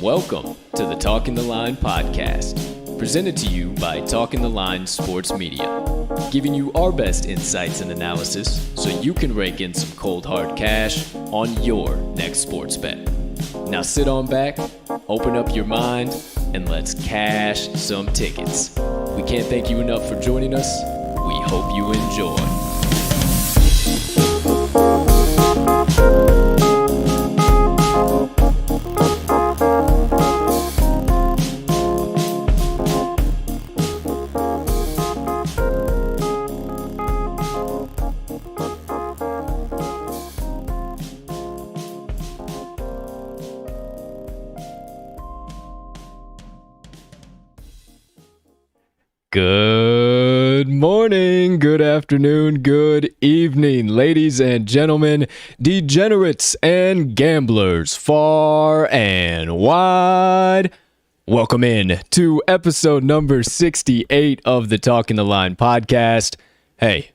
Welcome to the Talking the Line podcast, presented to you by Talking the Line Sports Media, giving you our best insights and analysis so you can rake in some cold hard cash on your next sports bet. Now sit on back, open up your mind, and let's cash some tickets. We can't thank you enough for joining us. We hope you enjoy. Good morning, good afternoon, good evening, ladies and gentlemen, degenerates and gamblers far and wide. Welcome in to episode number 68 of the Talking the Line podcast. Hey,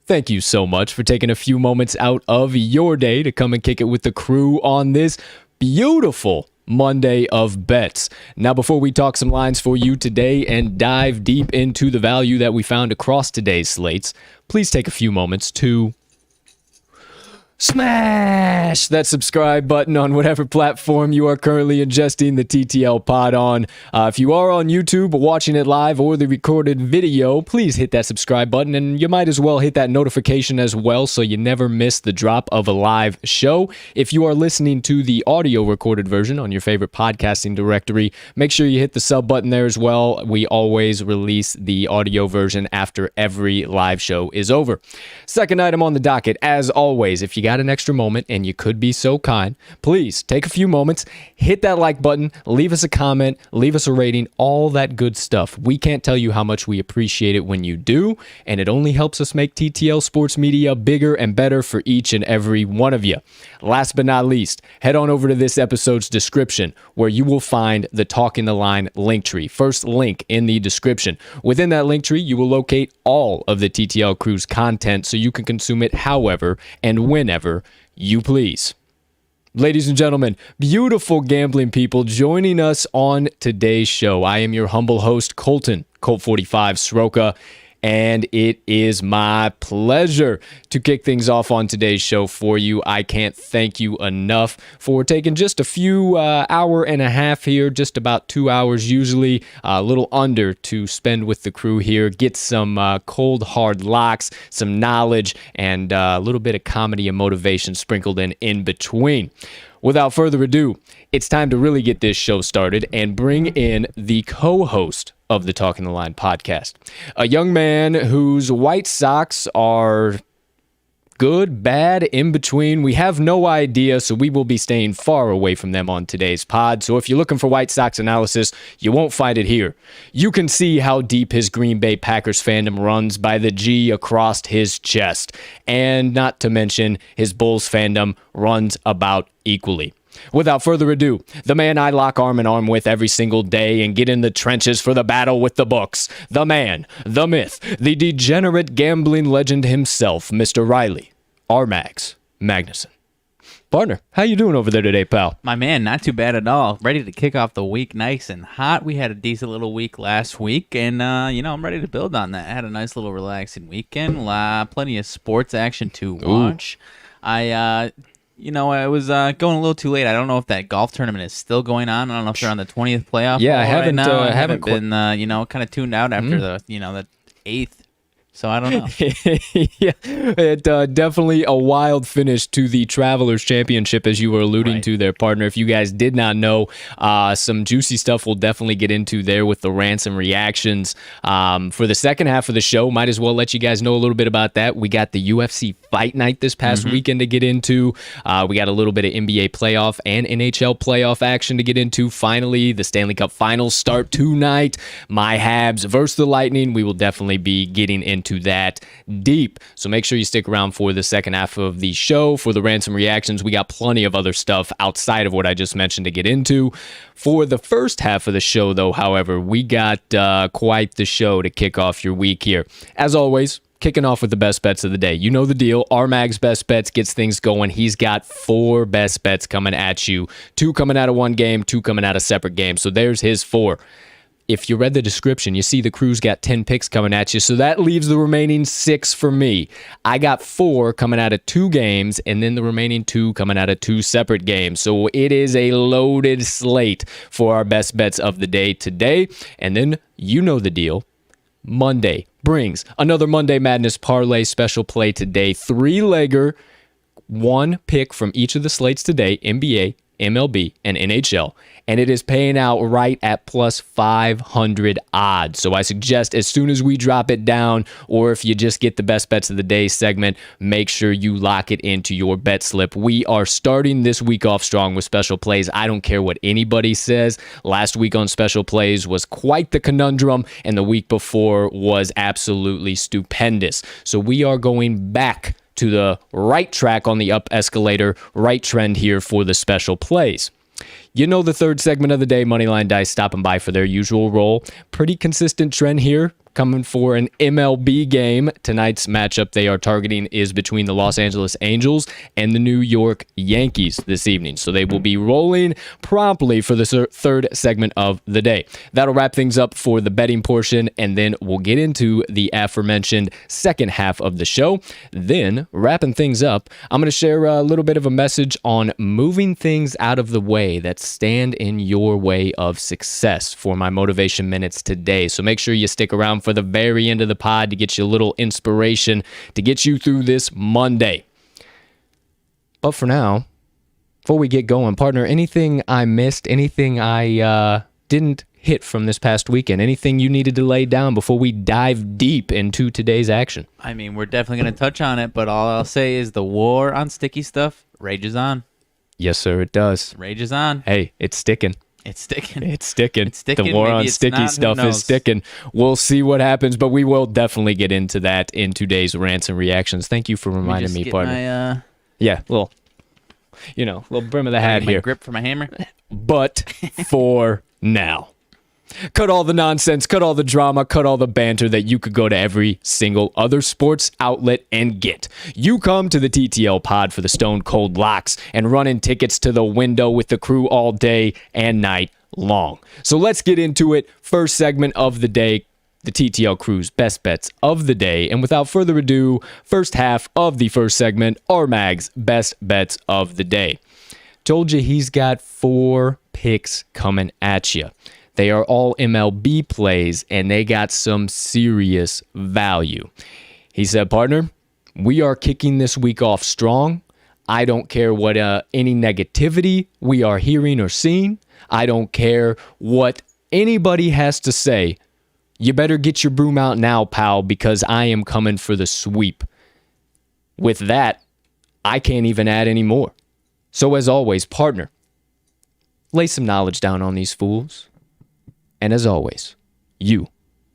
thank you so much for taking a few moments out of your day to come and kick it with the crew on this beautiful Monday of bets. Now, before we talk some lines for you today and dive deep into the value that we found across today's slates, please take a few moments to smash that subscribe button on whatever platform you are currently ingesting the TTL Pod on. If you are on YouTube watching it live or the recorded video, please hit that subscribe button, and you might as well hit that notification as well so you never miss the drop of a live show. If you are listening to the audio recorded version on your favorite podcasting directory, make sure you hit the sub button there as well. We always release the audio version after every live show is over. Second item on the docket, as always, if you got an extra moment and you could be so kind, please take a few moments, hit that like button, leave us a comment, leave us a rating, all that good stuff. We can't tell you how much we appreciate it when you do, and it only helps us make TTL Sports Media bigger and better for each and every one of you. Last but not least, head on over to this episode's description where you will find the Talking the Line link tree. First link in the description. Within that link tree, you will locate all of the TTL crew's content so you can consume it however and whenever you please. Ladies and gentlemen, beautiful gambling people joining us on today's show. I am your humble host, Colt 45 Sroka, and it is my pleasure to kick things off on today's show for you. I can't thank you enough for taking just a few hour and a half here, just about 2 hours usually, a little under, to spend with the crew here, get some cold hard locks, some knowledge, and a little bit of comedy and motivation sprinkled in between. Without further ado, it's time to really get this show started and bring in the co-host of the Talking the Line podcast, a young man whose White Sox are good, bad, in between. We have no idea, so we will be staying far away from them on today's pod. So if you're looking for White Sox analysis, you won't find it here. You can see how deep his Green Bay Packers fandom runs by the G across his chest. And not to mention, his Bulls fandom runs about equally. Without further ado, the man I lock arm in arm with every single day and get in the trenches for the battle with the books, the man, the myth, the degenerate gambling legend himself, Mr. Riley RMags Magnuson. Partner, how you doing over there today, pal? My man, not too bad at all. Ready to kick off the week nice and hot. We had a decent little week last week, and, I'm ready to build on that. I had a nice little relaxing weekend. Plenty of sports action to watch. I was going a little too late. I don't know if that golf tournament is still going on. I don't know if they're on the 20th playoff. Yeah, I haven't been, kind of tuned out after the 8th. So I don't know. Yeah, it definitely a wild finish to the Travelers Championship, as you were alluding to there, partner. If you guys did not know, some juicy stuff we'll definitely get into there with the Rants and Reactions. For the second half of the show, might as well let you guys know a little bit about that. We got the UFC Fight Night this past weekend to get into. We got a little bit of NBA playoff and NHL playoff action to get into. Finally, the Stanley Cup Finals start tonight. My Habs versus the Lightning. We will definitely be getting into that deep. So make sure you stick around for the second half of the show. For the Rants and Reactions, we got plenty of other stuff outside of what I just mentioned to get into. For the first half of the show, though, however, we got quite the show to kick off your week here. As always, kicking off with the best bets of the day. You know the deal. RMags Best Bets gets things going. He's got 4 best bets coming at you. 2 coming out of one game, 2 coming out of separate games. So there's his 4. If you read the description, you see the crew's got 10 picks coming at you. So that leaves the remaining 6 for me. I got 4 coming out of 2 games, and then the remaining 2 coming out of 2 separate games. So it is a loaded slate for our best bets of the day today. And then you know the deal. Monday brings another Monday Madness Parlay special play today. 3-legger, 1 pick from each of the slates today, NBA, MLB, and NHL. And it is paying out right at plus 500 odds. So I suggest as soon as we drop it down, or if you just get the best bets of the day segment, make sure you lock it into your bet slip. We are starting this week off strong with special plays. I don't care what anybody says. Last week on special plays was quite the conundrum, and the week before was absolutely stupendous. So we are going back to the right track on the up escalator, right trend here for the special plays. You know the third segment of the day, Moneyline Dice stopping by for their usual role. Pretty consistent trend here, coming for an MLB game. Tonight's matchup they are targeting is between the Los Angeles Angels and the New York Yankees this evening. So they will be rolling promptly for the third segment of the day. That'll wrap things up for the betting portion, and then we'll get into the aforementioned second half of the show. Then, wrapping things up, I'm going to share a little bit of a message on moving things out of the way that stand in your way of success for my motivation minutes today. So make sure you stick around for the very end of the pod to get you a little inspiration to get you through this Monday. But for now, before we get going, partner, anything I missed, anything I didn't hit from this past weekend, anything you needed to lay down before we dive deep into today's action? I mean, we're definitely going to touch on it, but all I'll say is the war on sticky stuff rages on. Yes, sir, it does. Rages on. Hey, it's sticking. It's sticking. It's sticking. It's sticking. The war Maybe on it's sticky not. Who stuff is knows? sticking. We'll see what happens, but we will definitely get into that in today's Rants and Reactions. Thank you for reminding me, partner. Yeah, little brim of the hat My here. grip for my hammer. But for now, cut all the nonsense, cut all the drama, cut all the banter that you could go to every single other sports outlet and get. You come to the TTL Pod for the Stone Cold Locks and running tickets to the window with the crew all day and night long. So let's get into it. First segment of the day, the TTL crew's best bets of the day. And without further ado, first half of the first segment, RMags best bets of the day. Told you he's got 4 picks coming at you. They are all MLB plays, and they got some serious value. He said, partner, we are kicking this week off strong. I don't care what any negativity we are hearing or seeing. I don't care what anybody has to say. You better get your broom out now, pal, because I am coming for the sweep. With that, I can't even add any more. So as always, partner, lay some knowledge down on these fools. And as always, you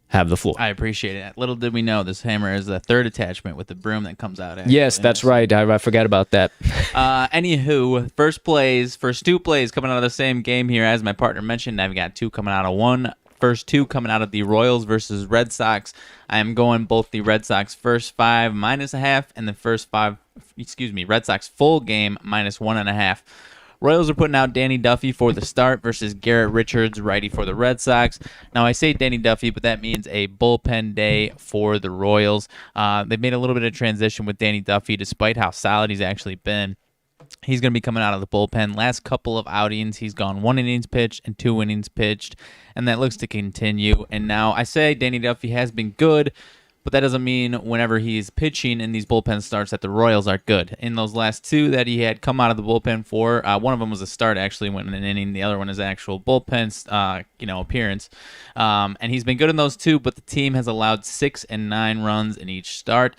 have the floor. I appreciate it. Little did we know this hammer is the third attachment with the broom that comes out. Yes, that's right. I forgot about that. Anywho, first 2 plays coming out of the same game here. As my partner mentioned, I've got 2 coming out of 1. First 2 coming out of the Royals versus Red Sox. I am going both the Red Sox first 5 -1/2 and the Red Sox full game -1.5. Royals are putting out Danny Duffy for the start versus Garrett Richards, righty for the Red Sox. Now, I say Danny Duffy, but that means a bullpen day for the Royals. They've made a little bit of transition with Danny Duffy, despite how solid he's actually been. He's going to be coming out of the bullpen. Last couple of outings, he's gone 1 innings pitched and 2 innings pitched, and that looks to continue. And now, I say Danny Duffy has been good, but that doesn't mean whenever he's pitching in these bullpen starts that the Royals are good. In those last 2 that he had come out of the bullpen for, one of them was a start, actually, went in an inning. The other one is an actual bullpen appearance. And he's been good in those 2, but the team has allowed 6 and 9 runs in each start,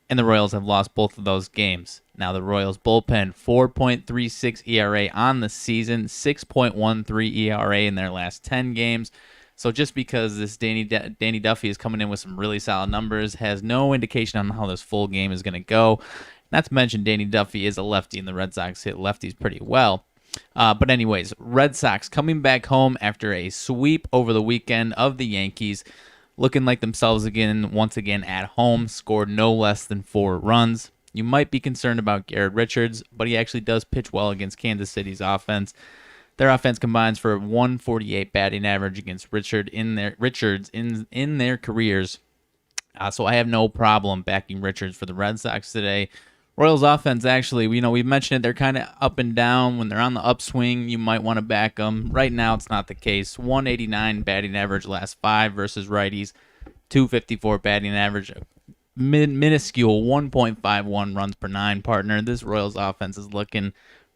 and the Royals have lost both of those games. Now, the Royals bullpen, 4.36 ERA on the season, 6.13 ERA in their last 10 games. So just because this Danny Duffy is coming in with some really solid numbers has no indication on how this full game is going to go. Not to mention Danny Duffy is a lefty, and the Red Sox hit lefties pretty well. But anyways, Red Sox coming back home after a sweep over the weekend of the Yankees. looking like themselves again, once again at home, scored no less than 4 runs. You might be concerned about Garrett Richards, but he actually does pitch well against Kansas City's offense. Their offense combines for a 148 batting average against Richards in their careers. So I have no problem backing Richards for the Red Sox today. Royals offense, actually, we've mentioned it. They're kind of up and down. When they're on the upswing, you might want to back them. Right now, it's not the case. 189 batting average last 5 versus righties. 254 batting average. Minuscule 1.51 runs per 9, partner. This Royals offense is looking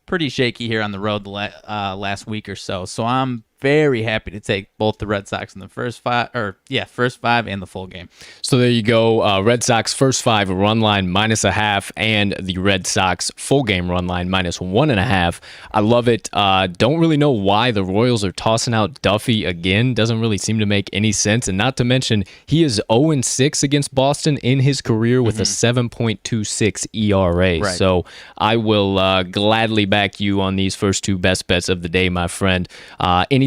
pretty shaky here on the road the last week or so. So I'm very happy to take both the Red Sox in the first 5 and the full game. So there you go. Red Sox first 5 run line -0.5, and the Red Sox full game run line -1.5. I love it. Don't really know why the Royals are tossing out Duffy again. Doesn't really seem to make any sense. And not to mention, he is 0-6 against Boston in his career with a 7.26 ERA. Right. So I will gladly back you on these first 2 best bets of the day, my friend.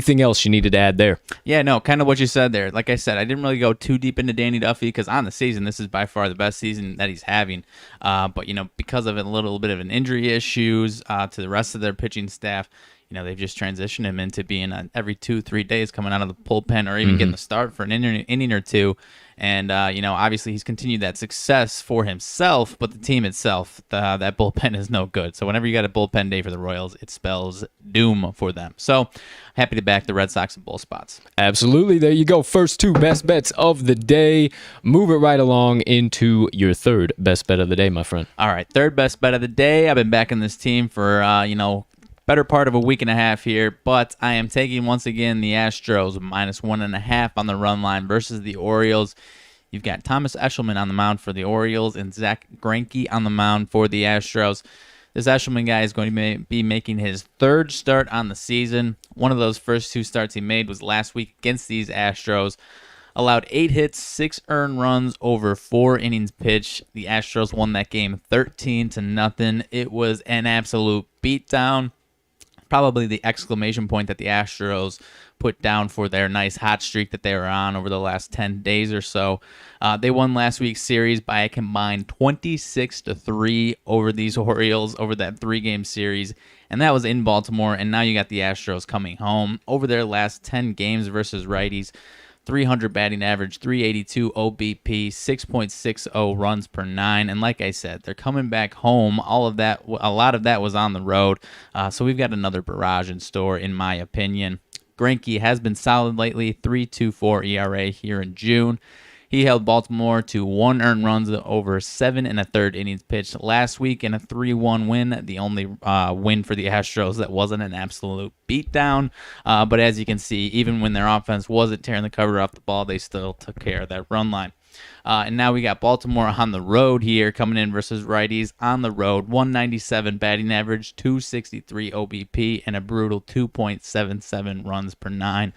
Anything else you needed to add there? Yeah, no, kind of what you said there. Like I said, I didn't really go too deep into Danny Duffy because on the season, this is by far the best season that he's having. But, because of a little bit of an injury issues to the rest of their pitching staff, they've just transitioned him into being every 2-3 days coming out of the bullpen or even getting the start for an inning or two. And, obviously he's continued that success for himself, but the team itself, that bullpen is no good. So whenever you got a bullpen day for the Royals, it spells doom for them. So happy to back the Red Sox in both spots. Absolutely. There you go. First 2 best bets of the day. Move it right along into your third best bet of the day, my friend. All right. Third best bet of the day. I've been backing this team for, better part of a week and a half here, but I am taking once again the Astros -1.5 on the run line versus the Orioles. You've got Thomas Eshelman on the mound for the Orioles and Zach Greinke on the mound for the Astros. This Eshelman guy is going to be making his 3rd start on the season. One of those first 2 starts he made was last week against these Astros. Allowed 8 hits, 6 earned runs over 4 innings pitched. The Astros won that game 13-0. It was an absolute beatdown. Probably the exclamation point that the Astros put down for their nice hot streak that they were on over the last 10 days or so. They won last week's series by a combined 26-3 over these Orioles over that 3-game series, and that was in Baltimore. And now you got the Astros coming home over their last 10 games versus righties. 300 batting average, 382 OBP, 6.60 runs per 9. And like I said, they're coming back home. A lot of that was on the road. So we've got another barrage in store, in my opinion. Greinke has been solid lately, 3.24 ERA here in June. He held Baltimore to 1 earned runs over 7 1/3 innings pitched last week in a 3-1 win. The only win for the Astros that wasn't an absolute beatdown. But as you can see, even when their offense wasn't tearing the cover off the ball, they still took care of that run line. And now we got Baltimore on the road here, coming in versus righties on the road. 197 batting average, 263 OBP, and a brutal 2.77 runs per 9.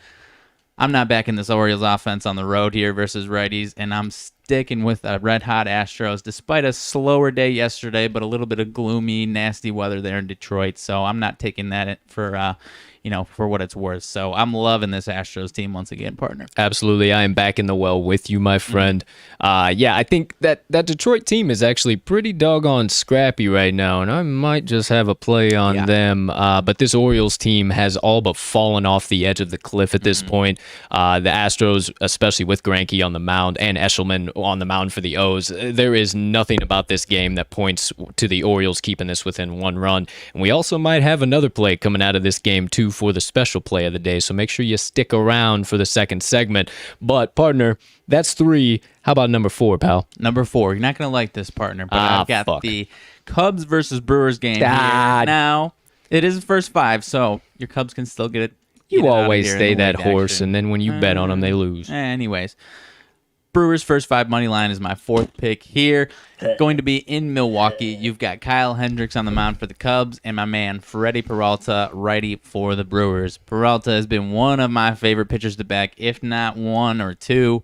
I'm not backing this Orioles offense on the road here versus righties, and I'm sticking with red-hot Astros, despite a slower day yesterday, but a little bit of gloomy, nasty weather there in Detroit. So I'm not taking that for what it's worth. So I'm loving this Astros team once again, partner. Absolutely. I am back in the well with you, my friend. I think that Detroit team is actually pretty doggone scrappy right now, and I might just have a play on them. But this Orioles team has all but fallen off the edge of the cliff at this point. The Astros, especially with Greinke on the mound and Eshelman on the mound for the O's, there is nothing about this game that points to the Orioles keeping this within 1 run. And we also might have another play coming out of this game, too, for the special play of the day. So make sure you stick around for the second segment. But, partner, that's 3. How about number 4, pal? Number 4. You're not going to like this, partner, but I've got the Cubs versus Brewers game here. Now, it is the first 5, so your Cubs can still get it. You always stay that horse, action. And then when you bet on them, they lose. Anyways, Brewers first 5 money line is my 4th pick here. Going to be in Milwaukee. You've got Kyle Hendricks on the mound for the Cubs and my man Freddie Peralta, righty for the Brewers. Peralta has been one of my favorite pitchers to back, if not 1 or 2.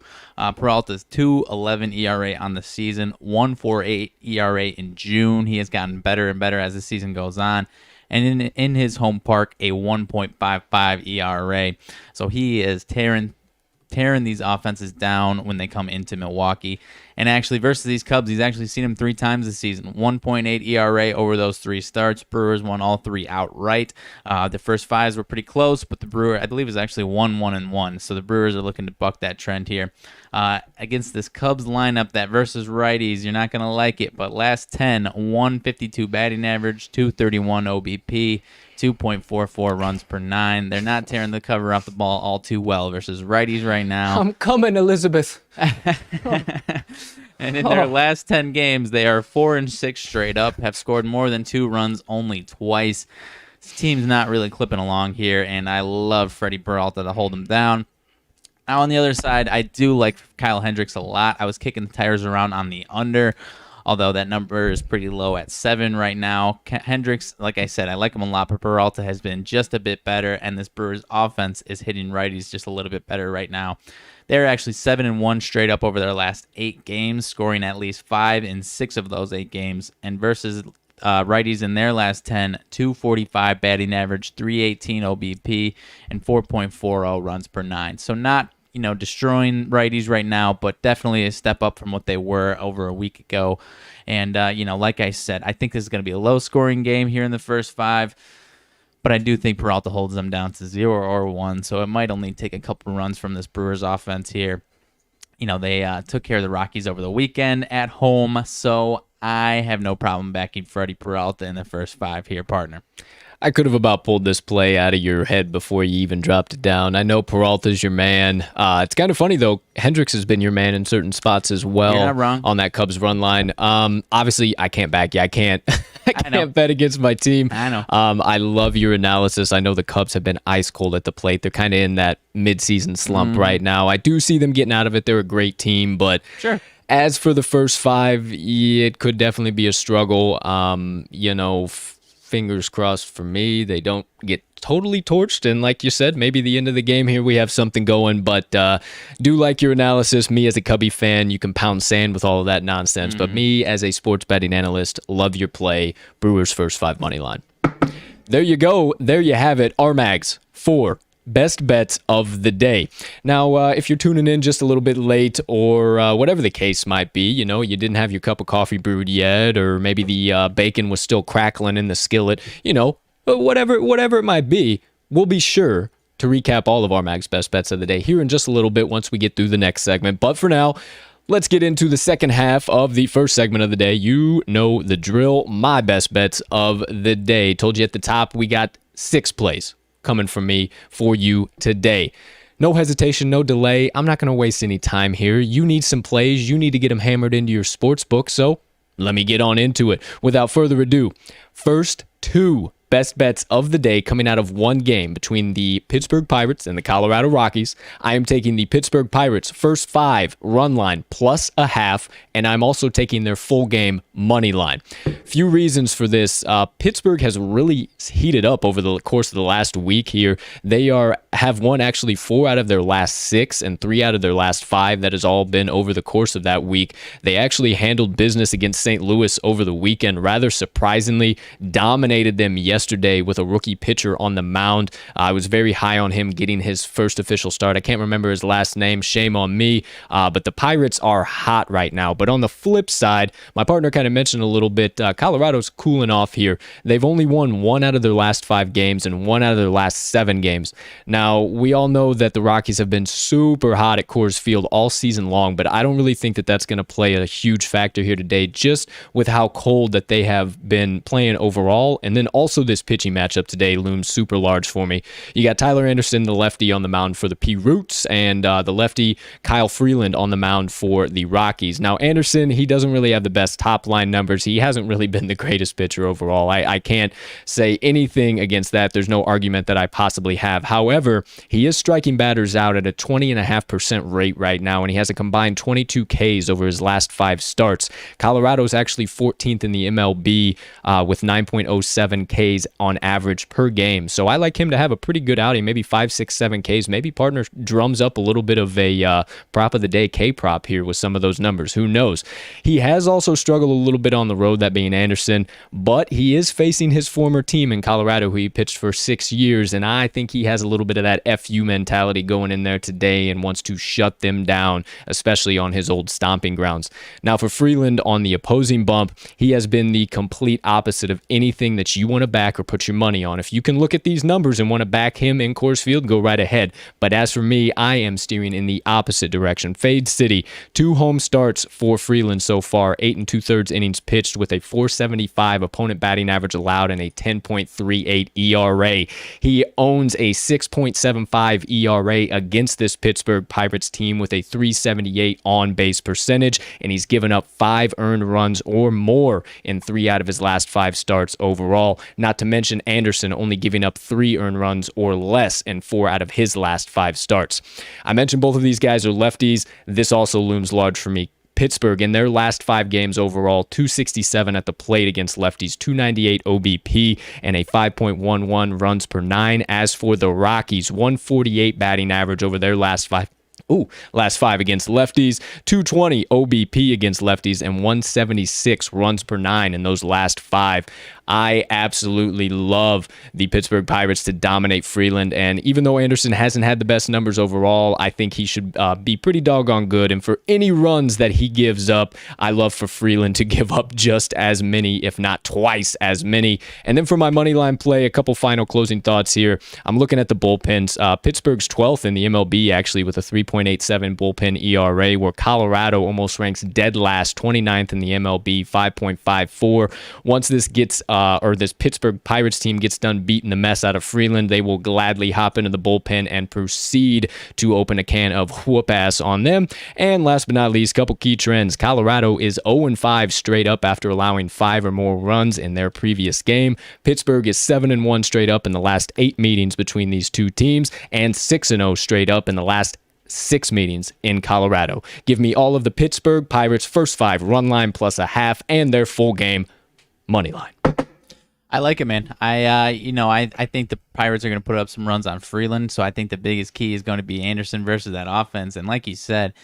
Peralta's 2.11 ERA on the season, 1.48 ERA in June. He has gotten better and better as the season goes on. And in his home park, a 1.55 ERA. So he is tearing tearing these offenses down when they come into Milwaukee. And actually, versus these Cubs, he's actually seen them 3 times this season. 1.8 ERA over those 3 starts. Brewers won all 3 outright. The first 5s were pretty close, but the Brewer, I believe, is actually 1-1-1. So the Brewers are looking to buck that trend here. Against this Cubs lineup that versus righties, you're not going to like it, but last 10, 152 batting average, 231 OBP, 2.44 runs per 9. They're not tearing the cover off the ball all too well versus righties right now. I'm coming, Elizabeth. And in their last 10 games, they are 4-6 straight up, have scored more than 2 runs only twice. This team's not really clipping along here, and I love Freddie Peralta to hold them down. Now, on the other side, I do like Kyle Hendricks a lot. I was kicking the tires around on the under, although that number is pretty low at 7 right now. Hendricks, like I said, I like him a lot, but Peralta has been just a bit better, and this Brewers offense is hitting righties just a little bit better right now. They're actually 7-1 straight up over their last 8 games, scoring at least 5 in 6 of those 8 games, and versus righties in their last 10, 245 batting average, 318 OBP, and 4.40 runs per 9. So not, destroying righties right now, but definitely a step up from what they were over a week ago. And, like I said, I think this is going to be a low-scoring game here in the first 5, but I do think Peralta holds them down to 0 or 1, so it might only take a couple runs from this Brewers offense here. They took care of the Rockies over the weekend at home, so I have no problem backing Freddie Peralta in the first 5 here, partner. I could have about pulled this play out of your head before you even dropped it down. I know Peralta's your man. It's kind of funny, though. Hendricks has been your man in certain spots as well. You're not wrong. On that Cubs run line. Obviously, I can't back you. I can't bet against my team. I know. I love your analysis. I know the Cubs have been ice cold at the plate. They're kind of in that midseason slump right now. I do see them getting out of it. They're a great team, but sure. As for the first 5, it could definitely be a struggle. Fingers crossed for me, they don't get totally torched, and like you said, maybe the end of the game here we have something going, but do like your analysis. Me as a Cubby fan, you can pound sand with all of that nonsense, but me as a sports betting analyst, love your play. Brewers first 5 money line. There you go. There you have it. RMags 4 best bets of the day. Now, if you're tuning in just a little bit late or whatever the case might be, you didn't have your cup of coffee brewed yet, or maybe the bacon was still crackling in the skillet, whatever it might be, we'll be sure to recap all of RMags' best bets of the day here in just a little bit once we get through the next segment. But for now, let's get into the second half of the first segment of the day. You know the drill. My best bets of the day. Told you at the top, we got 6 plays coming from me for you today. No hesitation, no delay. I'm not going to waste any time here. You need some plays. You need to get them hammered into your sports book. So let me get on into it. Without further ado, first 2 best bets of the day coming out of one game between the Pittsburgh Pirates and the Colorado Rockies. I am taking the Pittsburgh Pirates first 5 run line plus a half, and I'm also taking their full game money line. Few reasons for this. Pittsburgh has really heated up over the course of the last week here. They have won actually 4 out of their last 6 and 3 out of their last 5. That has all been over the course of that week. They actually handled business against St. Louis over the weekend, rather surprisingly, dominated them yesterday with a rookie pitcher on the mound. I was very high on him getting his first official start. I can't remember his last name. Shame on me. But the Pirates are hot right now. But on the flip side, my partner kind of mentioned a little bit, Colorado's cooling off here. They've only won 1 out of their last 5 games and 1 out of their last 7 games. Now, we all know that the Rockies have been super hot at Coors Field all season long, but I don't really think that that's going to play a huge factor here today, just with how cold that they have been playing overall. And then also this pitching matchup today looms super large for me. You got Tyler Anderson, the lefty, on the mound for the P-Roots, and the lefty Kyle Freeland on the mound for the Rockies. Now, Anderson, he doesn't really have the best top-line numbers. He hasn't really been the greatest pitcher overall. I can't say anything against that. There's no argument that I possibly have. However, he is striking batters out at a 20.5% rate right now, and he has a combined 22 Ks over his last 5 starts. Colorado's actually 14th in the MLB with 9.07 Ks Ks on average per game. So I like him to have a pretty good outing, maybe 5, 6, 7 Ks. Maybe partner drums up a little bit of a prop of the day K prop here with some of those numbers. Who knows? He has also struggled a little bit on the road, that being Anderson, but he is facing his former team in Colorado, who he pitched for 6 years, and I think he has a little bit of that FU mentality going in there today and wants to shut them down, especially on his old stomping grounds. Now for Freeland on the opposing bump, he has been the complete opposite of anything that you want to back or put your money on. If you can look at these numbers and want to back him in Coors Field, go right ahead. But as for me, I am steering in the opposite direction. Fade City, 2 home starts for Freeland so far, 8 2/3 innings pitched with a 4.75 opponent batting average allowed and a 10.38 ERA. He owns a 6.75 ERA against this Pittsburgh Pirates team with a 378 on-base percentage, and he's given up 5 earned runs or more in 3 out of his last 5 starts overall. Not to mention Anderson only giving up 3 earned runs or less in 4 out of his last 5 starts. I mentioned both of these guys are lefties. This also looms large for me. Pittsburgh, in their last 5 games overall, 267 at the plate against lefties, 298 OBP, and a 5.11 runs per 9. As for the Rockies, 148 batting average over their last 5 against lefties, 220 OBP against lefties, and 176 runs per 9 in those last 5. I absolutely love the Pittsburgh Pirates to dominate Freeland, and even though Anderson hasn't had the best numbers overall, I think he should be pretty doggone good, and for any runs that he gives up, I love for Freeland to give up just as many, if not twice as many. And then for my money line play, a couple final closing thoughts here. I'm looking at the bullpens. Pittsburgh's 12th in the MLB, actually, with a 3.87 bullpen ERA, where Colorado almost ranks dead last, 29th in the MLB, 5.54. Once this gets this Pittsburgh Pirates team gets done beating the mess out of Freeland, they will gladly hop into the bullpen and proceed to open a can of whoop ass on them. And last but not least, couple key trends. Colorado is 0-5 straight up after allowing 5 or more runs in their previous game. Pittsburgh is 7-1 straight up in the last 8 meetings between these two teams, and 6-0 straight up in the last 6 meetings in Colorado. Give me all of the Pittsburgh Pirates first 5 run line plus a half and their full game money line. I like it, man. I think the Pirates are going to put up some runs on Freeland, so I think the biggest key is going to be Anderson versus that offense. And like you said,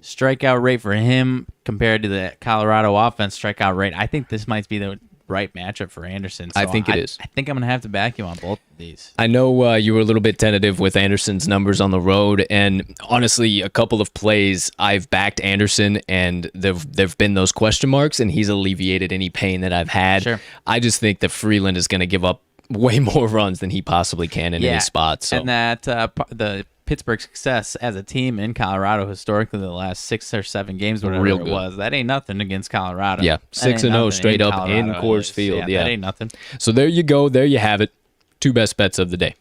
strikeout rate for him compared to the Colorado offense strikeout rate, I think this might be the right matchup for Anderson. So I think it is. I think I'm going to have to back you on both of these. I know you were a little bit tentative with Anderson's numbers on the road, and honestly, a couple of plays I've backed Anderson, and there've been those question marks, and he's alleviated any pain that I've had. Sure. I just think that Freeland is going to give up way more runs than he possibly can in any spot. So. And that the Pittsburgh success as a team in Colorado historically the last 6 or 7 games, whatever it was, that ain't nothing against Colorado. Yeah, 6-0 straight up in Coors Field. Yeah, that ain't nothing. So there you go. There you have it. 2 best bets of the day.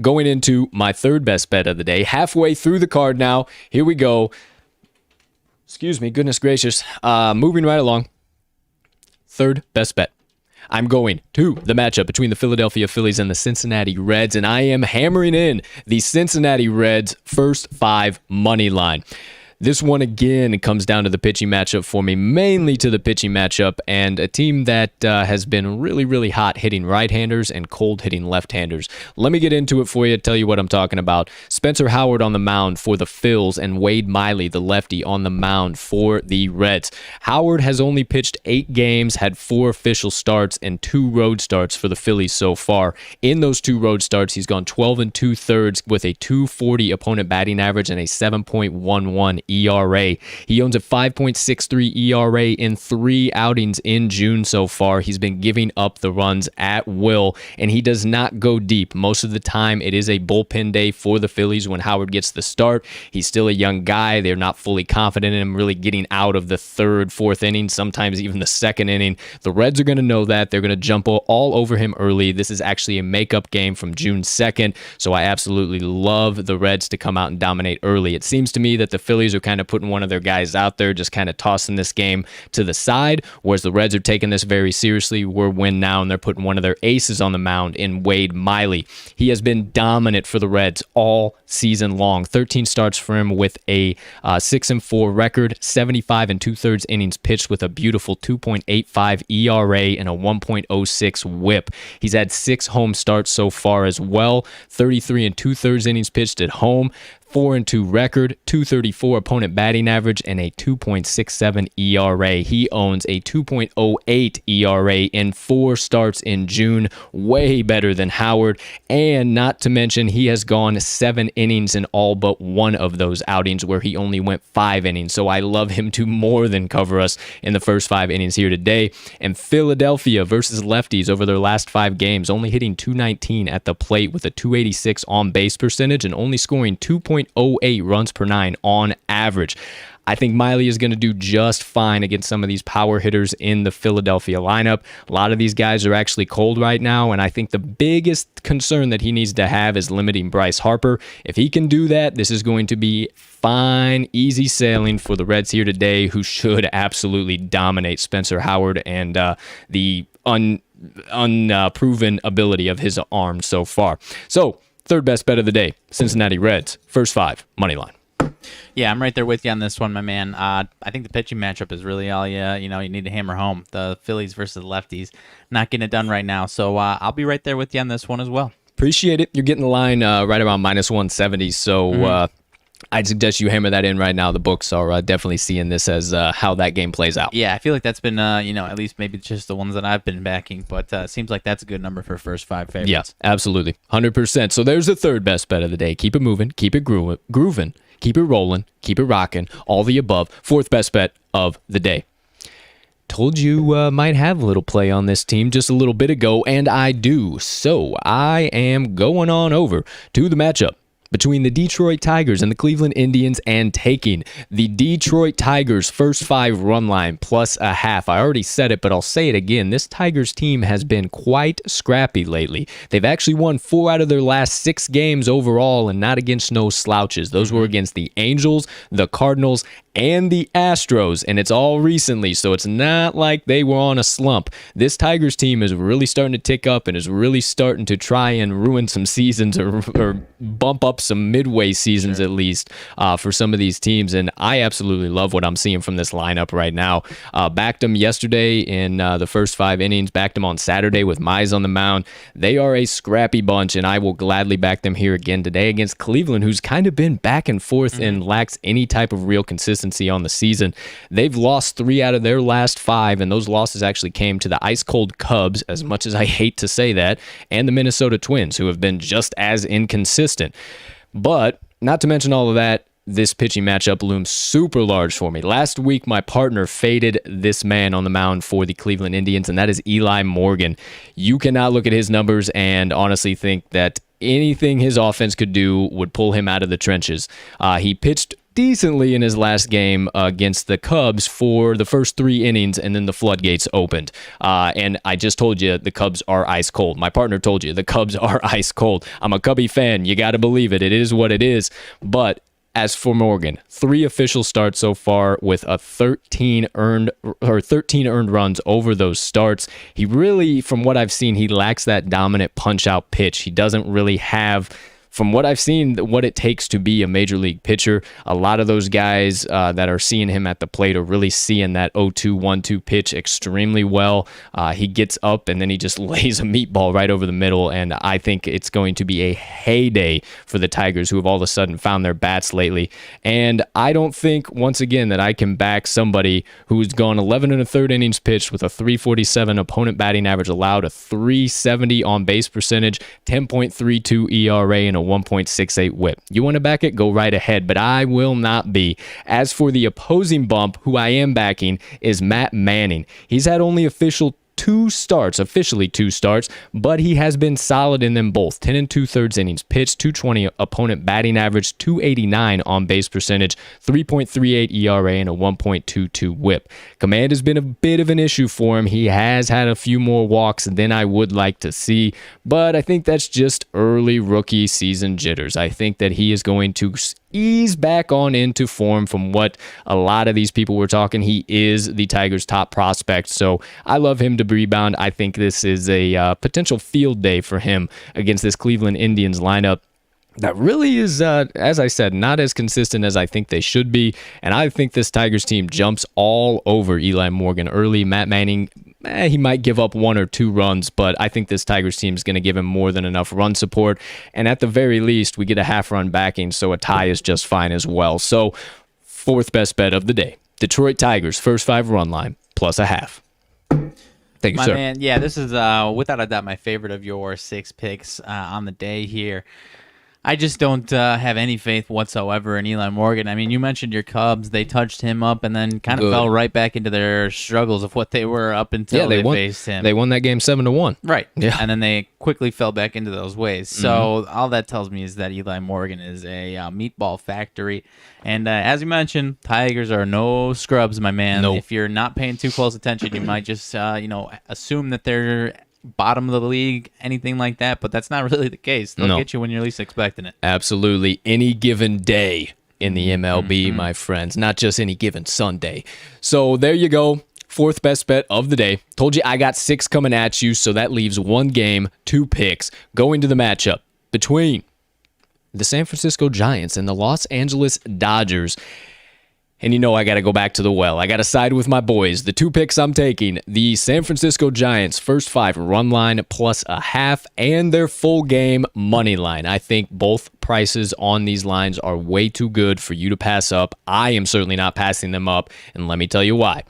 Going into my 3rd best bet of the day, halfway through the card now. Here we go. Excuse me, goodness gracious. Moving right along. 3rd best bet. I'm going to the matchup between the Philadelphia Phillies and the Cincinnati Reds, and I am hammering in the Cincinnati Reds first 5 money line. This one, again, comes down to the pitching matchup for me, mainly to the pitching matchup, and a team that has been really, really hot hitting right-handers and cold hitting left-handers. Let me get into it for you, tell you what I'm talking about. Spencer Howard on the mound for the Phils, and Wade Miley, the lefty, on the mound for the Reds. Howard has only pitched 8 games, had 4 official starts, and 2 road starts for the Phillies so far. In those 2 road starts, he's gone 12 2/3 with a 240 opponent batting average and a 7.11 ERA. He owns a 5.63 ERA in 3 outings in June so far. He's been giving up the runs at will, and he does not go deep. Most of the time, it is a bullpen day for the Phillies when Howard gets the start. He's still a young guy. They're not fully confident in him really getting out of the 3rd, 4th inning, sometimes even the 2nd inning. The Reds are going to know that. They're going to jump all over him early. This is actually a makeup game from June 2nd, so I absolutely love the Reds to come out and dominate early. It seems to me that the Phillies are kind of putting one of their guys out there, just kind of tossing this game to the side, whereas the Reds are taking this very seriously. We're win now, and they're putting one of their aces on the mound in Wade Miley. He has been dominant for the Reds all season long. 13 starts for him with a 6-4 record, 75 2/3 innings pitched with a beautiful 2.85 ERA and a 1.06 WHIP. He's had 6 home starts so far as well, 33 2/3 innings pitched at home, 4-2 record, 234 opponent batting average, and a 2.67 ERA. He owns a 2.08 ERA in 4 starts in June, way better than Howard. And not to mention, he has gone 7 innings in all but one of those outings, where he only went 5 innings. So I love him to more than cover us in the first 5 innings here today. And Philadelphia versus lefties over their last 5 games, only hitting .219 at the plate with a .286 on base percentage and only scoring 2.08 runs per 9 on average. I think Miley is going to do just fine against some of these power hitters in the Philadelphia lineup. A lot of these guys are actually cold right now, and I think the biggest concern that he needs to have is limiting Bryce Harper. If he can do that, this is going to be fine, easy sailing for the Reds here today, who should absolutely dominate Spencer Howard and the unproven ability of his arm so far. So, third best bet of the day, Cincinnati Reds, first 5, money line. Yeah, I'm right there with you on this one, my man. I think the pitching matchup is really all you need to hammer home. The Phillies versus the lefties, not getting it done right now. So I'll be right there with you on this one as well. Appreciate it. You're getting the line right around -170, so I'd suggest you hammer that in right now. The books are definitely seeing this as how that game plays out. Yeah, I feel like that's been, at least maybe just the ones that I've been backing, but it seems like that's a good number for first 5 favorites. Yeah, absolutely. 100%. So there's the third best bet of the day. Keep it moving, keep it grooving, keep it rolling, keep it rocking, all the above. Fourth best bet of the day. Told you might have a little play on this team just a little bit ago, and I do. So I am going on over to the matchup between the Detroit Tigers and the Cleveland Indians and taking the Detroit Tigers first 5 run line plus a half. I already said it, but I'll say it again. This Tigers team has been quite scrappy lately. They've actually won 4 out of their last 6 games overall, and not against no slouches. Those were against the Angels, the Cardinals, and the Astros, and it's all recently, so it's not like they were on a slump. This Tigers team is really starting to tick up and is really starting to try and ruin some seasons or bump up some midway seasons at least for some of these teams, and I absolutely love what I'm seeing from this lineup right now. Backed them yesterday in the first 5 innings, backed them on Saturday with Mize on the mound. They are a scrappy bunch, and I will gladly back them here again today against Cleveland, who's kind of been back and forth and lacks any type of real consistency on the season. They've lost 3 out of their last 5, and those losses actually came to the ice-cold Cubs, as much as I hate to say that, and the Minnesota Twins, who have been just as inconsistent. But, not to mention all of that, this pitching matchup looms super large for me. Last week, my partner faded this man on the mound for the Cleveland Indians, and that is Eli Morgan. You cannot look at his numbers and honestly think that anything his offense could do would pull him out of the trenches. He pitched decently in his last game against the Cubs for the first 3 innings, and then the floodgates opened. And I just told you the Cubs are ice cold. My partner told you the Cubs are ice cold. I'm a Cubby fan. You got to believe it. It is what it is. But as for Morgan, 3 official starts so far with a 13 earned runs over those starts. He really, from what I've seen, he lacks that dominant punch-out pitch. He doesn't really have, from what I've seen, what it takes to be a major league pitcher. A lot of those guys that are seeing him at the plate are really seeing that 0-2, 1-2 pitch extremely well. He gets up and then he just lays a meatball right over the middle, and I think it's going to be a heyday for the Tigers, who have all of a sudden found their bats lately. And I don't think, once again, that I can back somebody who's gone 11 1/3 innings pitched with a 347 opponent batting average allowed, a 370 on base percentage, 10.32 ERA, and a 1.68 whip. You want to back it? Go right ahead, but I will not be. As for the opposing bump, who I am backing, is Matt Manning. He's had only officially 2 starts, but he has been solid in them both. 10 2/3 innings pitched, 220 opponent batting average, 289 on base percentage, 3.38 ERA, and a 1.22 whip. Command has been a bit of an issue for him. He has had a few more walks than I would like to see, but I think that's just early rookie season jitters. I think that he is going to ease back on into form from what a lot of these people were talking. He is the Tigers' top prospect, so I love him to rebound. I think this is a potential field day for him against this Cleveland Indians lineup that really is, as I said, not as consistent as I think they should be. And I think this Tigers team jumps all over Eli Morgan early. Matt Manning, he might give up 1 or 2 runs, but I think this Tigers team is going to give him more than enough run support. And at the very least, we get a half-run backing, so a tie is just fine as well. So, 4th best bet of the day. Detroit Tigers, first 5 run line, plus a half. Thank you, sir. Man, yeah, this is without a doubt my favorite of your 6 picks on the day here. I just don't have any faith whatsoever in Eli Morgan. I mean, you mentioned your Cubs. They touched him up and then kind of fell right back into their struggles of what they were up until they faced him. They won that game 7-1. Right. Yeah. And then they quickly fell back into those ways. So all that tells me is that Eli Morgan is a meatball factory. And as you mentioned, Tigers are no scrubs, my man. Nope. If you're not paying too close attention, you might just assume that they're bottom of the league, anything like that, but that's not really the case. They'll get you when you're least expecting it. Absolutely. Any given day in the MLB, my friends, not just any given Sunday. So there you go. 4th best bet of the day. Told you I got 6 coming at you, so that leaves 1 game, 2 picks. Going to the matchup between the San Francisco Giants and the Los Angeles Dodgers. And I got to go back to the well. I got to side with my boys. The 2 picks I'm taking, the San Francisco Giants, first 5 run line plus a half, and their full game money line. I think both prices on these lines are way too good for you to pass up. I am certainly not passing them up, and let me tell you why.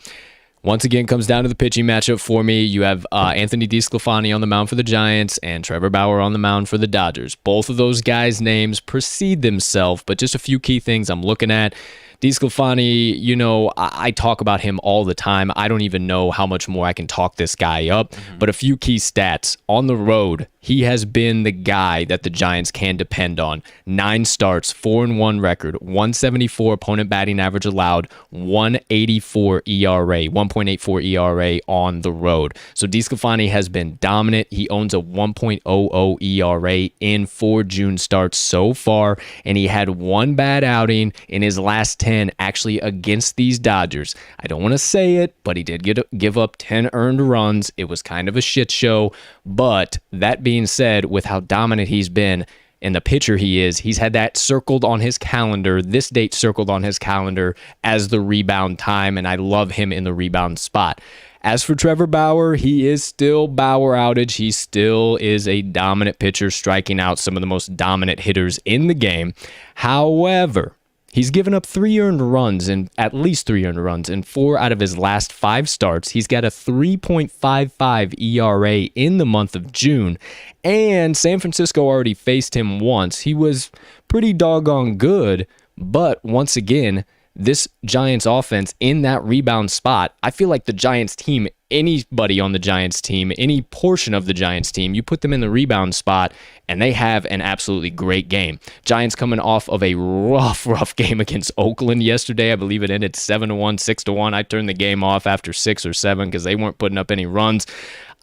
Once again, comes down to the pitching matchup for me. You have Anthony DeSclafani on the mound for the Giants and Trevor Bauer on the mound for the Dodgers. Both of those guys' names precede themselves, but just a few key things I'm looking at. DeSclafani, I talk about him all the time. I don't even know how much more I can talk this guy up, but a few key stats. On the road, he has been the guy that the Giants can depend on. 9 starts, 4-1 record, 174 opponent batting average allowed, 1.84 ERA on the road. So DeSclafani has been dominant. He owns a 1.00 ERA in 4 June starts so far, and he had 1 bad outing in his last 10 actually against these Dodgers. I don't want to say it, but he did give up 10 earned runs. It was kind of a shit show, but that being said, with how dominant he's been and the pitcher he is, he's had that circled on his calendar, this date circled on his calendar as the rebound time, and I love him in the rebound spot. As for Trevor Bauer, he is still Bauer outage. He still is a dominant pitcher, striking out some of the most dominant hitters in the game. However, he's given up 3 earned runs, and at least 3 earned runs in 4 out of his last 5 starts. He's got a 3.55 ERA in the month of June, and San Francisco already faced him once. He was pretty doggone good, but once again, this Giants offense in that rebound spot, I feel like the Giants team, anybody on the Giants team, any portion of the Giants team, you put them in the rebound spot and they have an absolutely great game. Giants coming off of a rough game against Oakland yesterday. I believe it ended 7-1, 6-1. I turned the game off after 6 or 7 because they weren't putting up any runs.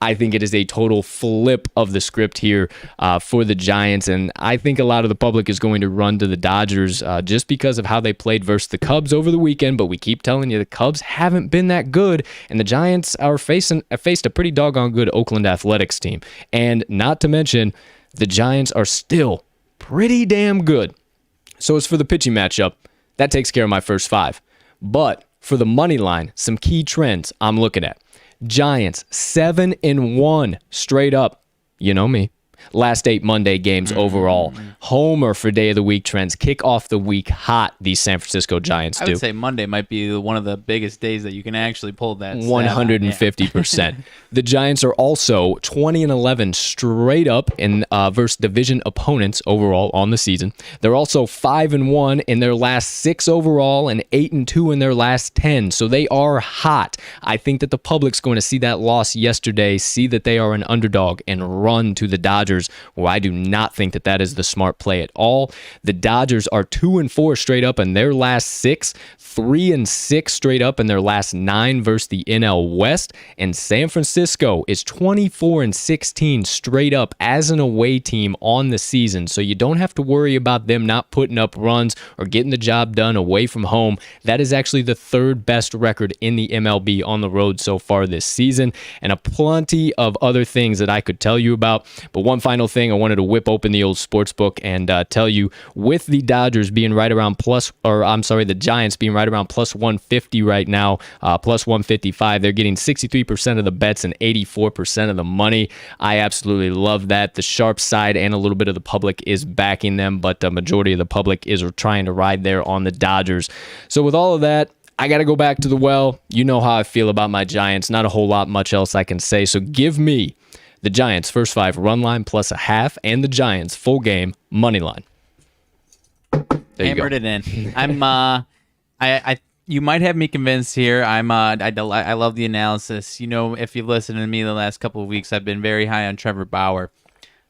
I think it is a total flip of the script here for the Giants, and I think a lot of the public is going to run to the Dodgers just because of how they played versus the Cubs over the weekend, but we keep telling you the Cubs haven't been that good, and the Giants are faced a pretty doggone good Oakland Athletics team. And not to mention, the Giants are still pretty damn good. So as for the pitching matchup, that takes care of my first 5. But for the money line, some key trends I'm looking at. Giants 7-1 straight up. You know me. Last 8 Monday games overall. Homer for day of the week trends. Kick off the week hot, these San Francisco Giants do. I would say Monday might be one of the biggest days that you can actually pull that 150%. The Giants are also 20-11 straight up in versus division opponents overall on the season. They're also 5-1 in their last 6 overall and 8-2 in their last 10. So they are hot. I think that the public's going to see that loss yesterday, see that they are an underdog, and run to the Dodgers Dodgers, well, I do not think that that is the smart play at all. The Dodgers are 2-4 straight up in their last 6, 3-6 straight up in their last 9 versus the NL West, and San Francisco is 24-16 straight up as an away team on the season. So you don't have to worry about them not putting up runs or getting the job done away from home. That is actually the 3rd best record in the MLB on the road so far this season, and a plenty of other things that I could tell you about. But one final thing, I wanted to whip open the old sports book and tell you, with the Dodgers being right around the Giants being right around plus 150 right now, plus 155, they're getting 63% of the bets and 84% of the money. I absolutely love that. The sharp side and a little bit of the public is backing them, but the majority of the public is trying to ride there on the Dodgers. So with all of that, I got to go back to the well. You know how I feel about my Giants. Not a whole lot much else I can say. So give me the Giants first 5 run line plus a half and the Giants full game money line. There you go. Hammered it in. You might have me convinced here. I love the analysis. You know, if you've listened to me the last couple of weeks, I've been very high on Trevor Bauer.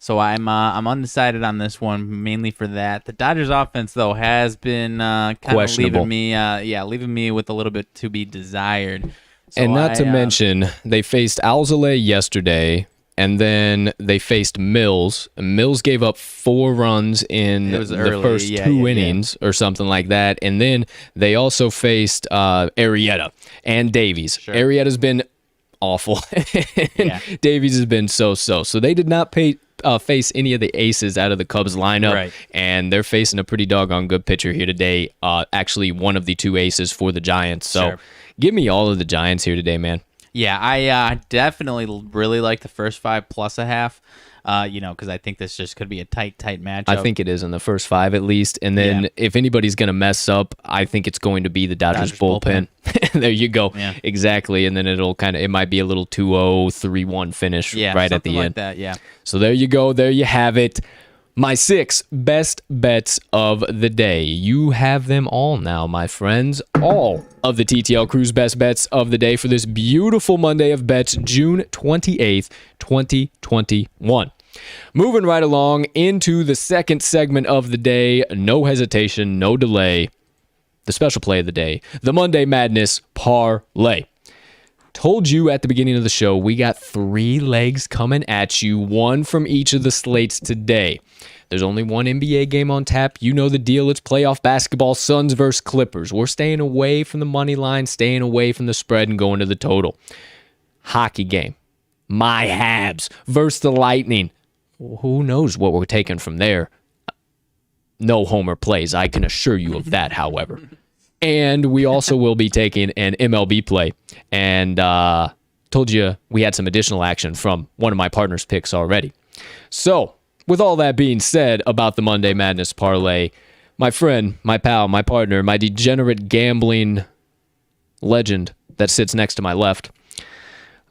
So I'm undecided on this one, mainly for that. The Dodgers offense, though, has been kind of leaving me with a little bit to be desired. So and not to mention, they faced Alzolay yesterday, and then they faced Mills. Mills gave up 4 runs in the first 2 innings or something like that. And then they also faced Arrieta and Davies. Sure. Arrieta's been awful. Davies has been so-so. So they did not face any of the aces out of the Cubs lineup, right. And they're facing a pretty doggone good pitcher here today. Actually, one of the 2 aces for the Giants. So give me all of the Giants here today, man. Yeah, I definitely really like the first 5 plus a half. Because I think this just could be a tight matchup. I think it is in the first 5 at least. And then if anybody's going to mess up, I think it's going to be the Dodgers bullpen. There you go. Yeah. Exactly. And then it might be a little 2-0, 3-1 finish right at the end. That, yeah. So there you go. There you have it. My 6 best bets of the day. You have them all now, my friends. All of the TTL Crew's best bets of the day for this beautiful Monday of bets, June 28th, 2021. Moving right along into the second segment of the day. No hesitation, no delay. The special play of the day, the Monday Madness Parlay. Told you at the beginning of the show, we got 3 legs coming at you, 1 from each of the slates today. There's only 1 NBA game on tap. You know the deal. It's playoff basketball, Suns versus Clippers. We're staying away from the money line, staying away from the spread, and going to the total. Hockey game. My Habs versus the Lightning. Who knows what we're taking from there? No homer plays. I can assure you of that, however. And we also will be taking an MLB play. And told you we had some additional action from one of my partner's picks already. So, with all that being said about the Monday Madness Parlay, my friend, my pal, my partner, my degenerate gambling legend that sits next to my left,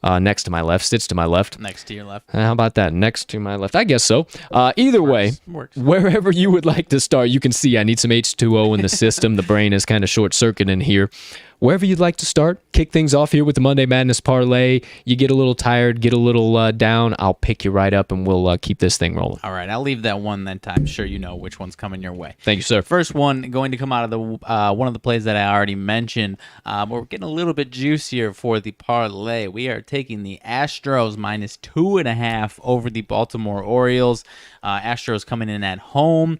sits to my left. Next to your left. How about that? Next to my left. I guess so. Either way, wherever you would like to start, you can see I need some H2O in the system. The brain is kind of short-circuiting here. Wherever you'd like to start, kick things off here with the Monday Madness Parlay. You get a little tired, get a little down, I'll pick you right up and we'll keep this thing rolling. All right, I'll leave that one that time. Sure you know which one's coming your way. Thank you, sir. First one going to come out of the one of the plays that I already mentioned. We're getting a little bit juicier for the parlay. We are taking the Astros minus 2.5 over the Baltimore Orioles. Astros coming in at home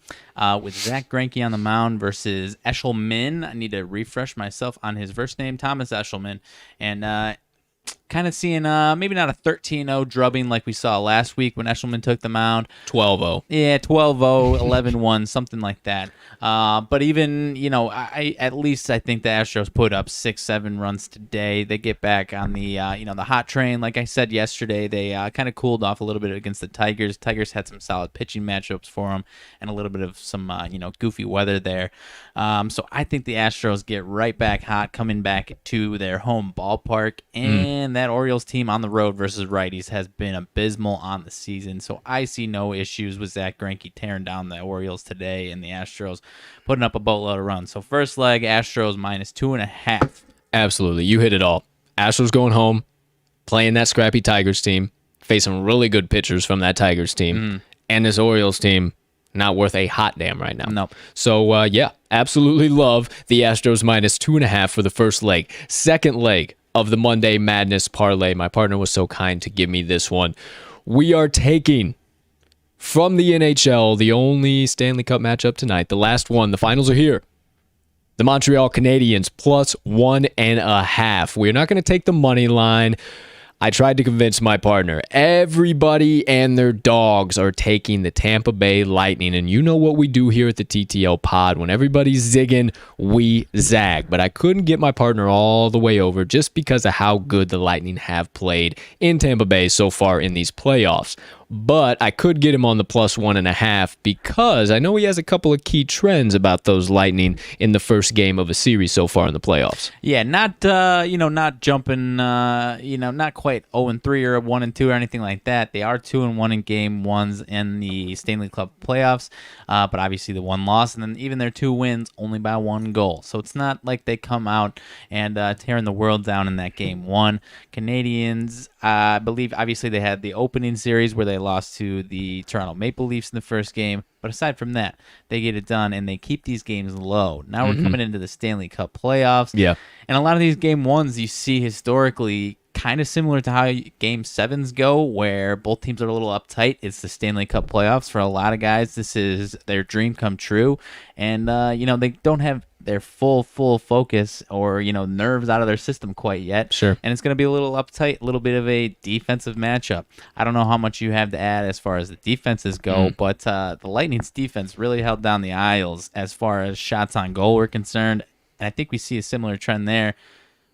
with Zach Greinke on the mound versus Eshelman. I need to refresh myself on his first name, Thomas Eshelman. And kind of seeing maybe not a 13-0 drubbing like we saw last week when Eshelman took the mound. 12-0. Yeah, 12-0, 11-1, something like that. But even, I think the Astros put up 6-7 runs today. They get back on the, the hot train. Like I said yesterday, they kind of cooled off a little bit against the Tigers. Tigers had some solid pitching matchups for them and a little bit of some, goofy weather there. So I think the Astros get right back hot, coming back to their home ballpark. And that Orioles team on the road versus righties has been abysmal on the season. So I see no issues with Zach Greinke tearing down the Orioles today and the Astros putting up a boatload of runs. So first leg, Astros minus 2.5. Absolutely. You hit it all. Astros going home, playing that scrappy Tigers team. facing really good pitchers from that Tigers team. And this Orioles team, not worth a hot damn right now. Nope. So, yeah, absolutely love the Astros -2.5 for the first leg. Second leg of the Monday Madness Parlay. My partner was so kind to give me this one. We are taking from the NHL, the only Stanley Cup matchup tonight, the last one. The finals are here. The Montreal Canadiens +1.5. We're not going to take the money line. I tried to convince my partner. Everybody and their dogs are taking the Tampa Bay Lightning. And you know what we do here at the TTL Pod. When everybody's zigging, we zag. But I couldn't get my partner all the way over just because of how good the Lightning have played in Tampa Bay so far in these playoffs. But I could get him on the +1.5 because I know he has a couple of key trends about those Lightning in the first game of a series so far in the playoffs. Yeah, not not jumping, not quite 0-3 or 1-2 or anything like that. They are 2-1 in game ones in the Stanley Cup playoffs, but obviously the one loss, and then even their 2 wins only by 1 goal. So it's not like they come out and tearing the world down in that game one. Canadians, I believe, obviously they had the opening series where they lost to the Toronto Maple Leafs in the first game. But aside from that, they get it done, and they keep these games low. Now we're coming into the Stanley Cup playoffs. Yeah. And a lot of these game ones you see historically kind of similar to how game 7s go, where both teams are a little uptight. It's the Stanley Cup playoffs. For a lot of guys, this is their dream come true. And, they don't have their full focus or, nerves out of their system quite yet. Sure. And it's going to be a little uptight, a little bit of a defensive matchup. I don't know how much you have to add as far as the defenses go, but the Lightning's defense really held down the Isles as far as shots on goal were concerned. And I think we see a similar trend there,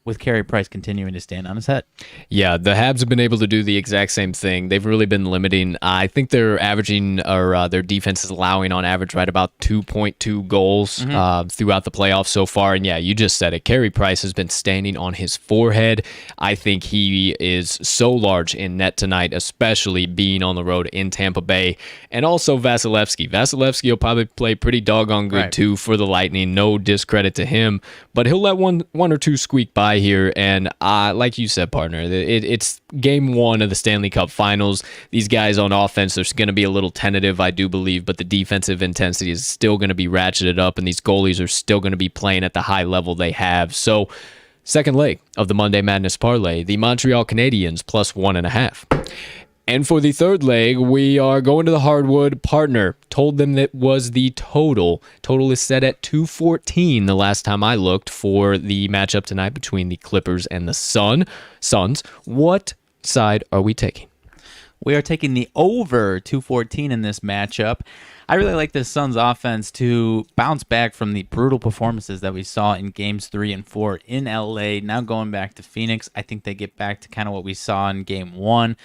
with Carey Price continuing to stand on his head. Yeah, the Habs have been able to do the exact same thing. They've really been limiting. I think they're averaging, or their defense is allowing on average right about 2.2 goals throughout the playoffs so far. And yeah, you just said it. Carey Price has been standing on his forehead. I think he is so large in net tonight, especially being on the road in Tampa Bay. And also Vasilevsky. Vasilevsky will probably play pretty doggone good too for the Lightning. No discredit to him, but he'll let one or two squeak by here, and like you said, partner, it's game 1 of the Stanley Cup Finals. These guys on offense are going to be a little tentative, I do believe, but the defensive intensity is still going to be ratcheted up, and these goalies are still going to be playing at the high level they have. So, second leg of the Monday Madness Parlay, the Montreal Canadiens +1.5. And for the third leg, we are going to the hardwood. Partner told them that was the total. Total is set at 214 the last time I looked for the matchup tonight between the Clippers and the Suns. What side are we taking? We are taking the over 214 in this matchup. I really like the Suns offense to bounce back from the brutal performances that we saw in games 3 and 4 in LA. Now going back to Phoenix, I think they get back to kind of what we saw in game 1.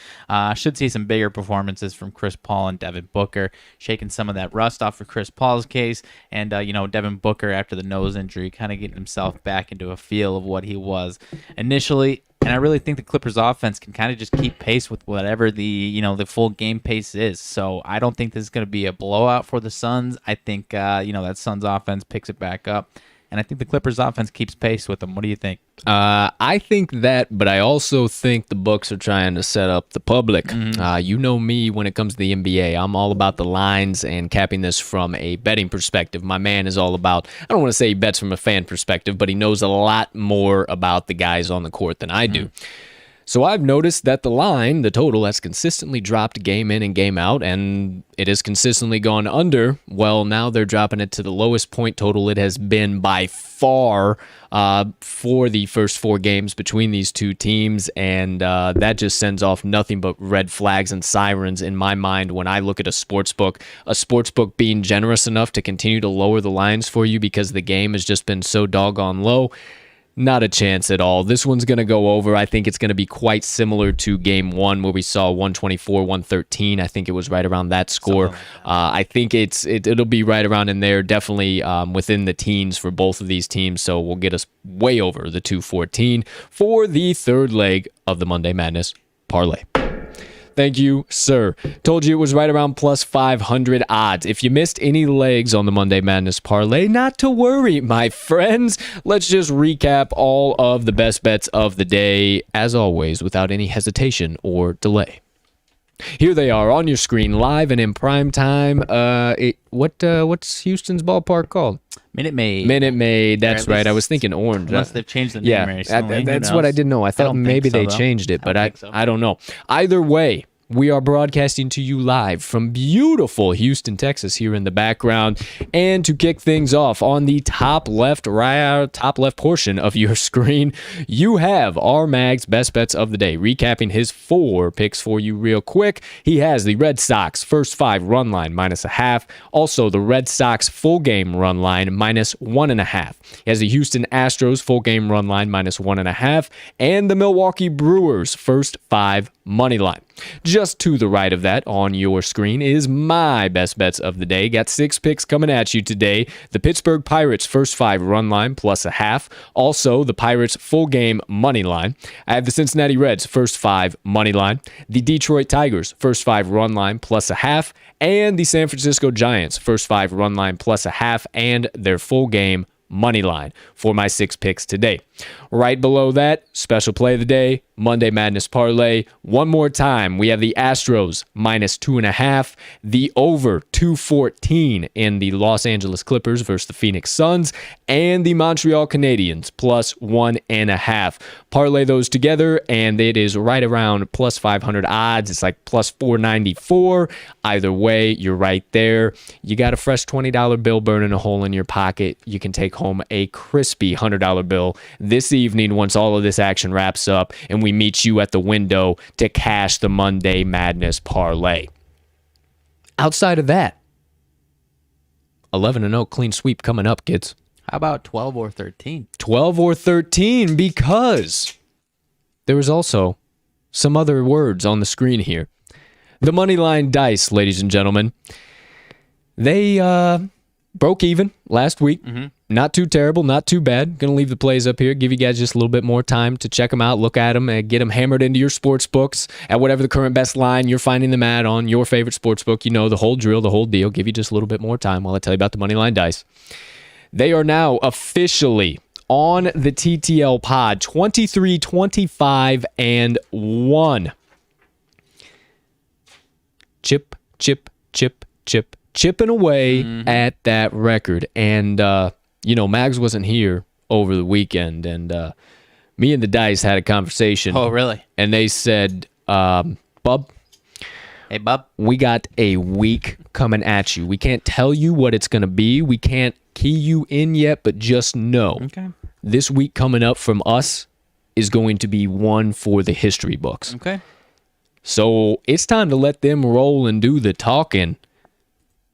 Should see some bigger performances from Chris Paul and Devin Booker, shaking some of that rust off for Chris Paul's case. And, Devin Booker, after the nose injury, kind of getting himself back into a feel of what he was initially. And I really think the Clippers offense can kind of just keep pace with whatever the full game pace is. So I don't think this is going to be a blowout for the Suns. I think, that Suns offense picks it back up. And I think the Clippers offense keeps pace with them. What do you think? I think that, but I also think the books are trying to set up the public. You know me when it comes to the NBA. I'm all about the lines and capping this from a betting perspective. My man is all about, I don't want to say he bets from a fan perspective, but he knows a lot more about the guys on the court than I do. So I've noticed that the line, the total, has consistently dropped game in and game out, and it has consistently gone under. Well, now they're dropping it to the lowest point total it has been by far for the first 4 games between these two teams, and that just sends off nothing but red flags and sirens in my mind when I look at a sports book being generous enough to continue to lower the lines for you because the game has just been so doggone low. Not a chance at all. This one's going to go over. I think it's going to be quite similar to game 1 where we saw 124, 113. I think it was right around that score. Like that. I think it'll be right around in there, definitely within the teens for both of these teams. So we'll get us way over the 214 for the third leg of the Monday Madness Parlay. Thank you, sir. Told you it was right around plus 500 odds. If you missed any legs on the Monday Madness Parlay, not to worry, my friends. Let's just recap all of the best bets of the day, as always, without any hesitation or delay. Here they are on your screen, live and in prime time. What's Houston's ballpark called? Minute Maid. Minute Maid. That's right. I was thinking Orange. Unless they've changed the name recently. That's what I didn't know. I thought maybe they changed it, but I don't know. Either way, we are broadcasting to you live from beautiful Houston, Texas here in the background. And to kick things off, on the top left portion of your screen, you have RMags best bets of the day. Recapping his 4 picks for you real quick. He has the Red Sox first 5 run line -0.5. Also, the Red Sox full game run line -1.5. He has the Houston Astros full game run line -1.5. And the Milwaukee Brewers first 5 money line. Just to the right of that on your screen is my best bets of the day. Got 6 picks coming at you today. The Pittsburgh Pirates first 5 run line +0.5. Also, the Pirates full game money line. I have the Cincinnati Reds first 5 money line. The Detroit Tigers first 5 run line +0.5. And the San Francisco Giants first 5 run line +0.5 and their full game money line for my 6 picks today. Right below that, special play of the day, Monday Madness Parlay. One more time, we have the Astros -2.5, the over 214 in the Los Angeles Clippers versus the Phoenix Suns, and the Montreal Canadiens +1.5. Parlay those together, and it is right around +500 odds. It's like +494. Either way, you're right there. You got a fresh $20 bill burning a hole in your pocket. You can take home a crispy $100 bill this evening once all of this action wraps up and we meet you at the window to cash the Monday Madness Parlay. Outside of that, 11-0 clean sweep coming up, kids. How about 12 or 13? 12 or 13, because there was also some other words on the screen here. The Moneyline Dice, ladies and gentlemen, they broke even last week. Not too terrible, not too bad. Going to leave the plays up here, give you guys just a little bit more time to check them out, look at them, and get them hammered into your sports books at whatever the current best line you're finding them at on your favorite sports book. You know, the whole drill, the whole deal. Give you just a little bit more time while I tell you about the Moneyline Dice. They are now officially on the TTL Pod, 23, 25, and 1. Chip, chip, chip, chip, chipping away at that record. And, Mags wasn't here over the weekend, and me and the Dice had a conversation. Oh, really? And they said, Bub. Hey, Bub. We got a week coming at you. We can't tell you what it's going to be. We can't key you in yet, but just know this week coming up from us is going to be one for the history books. Okay. So it's time to let them roll and do the talking.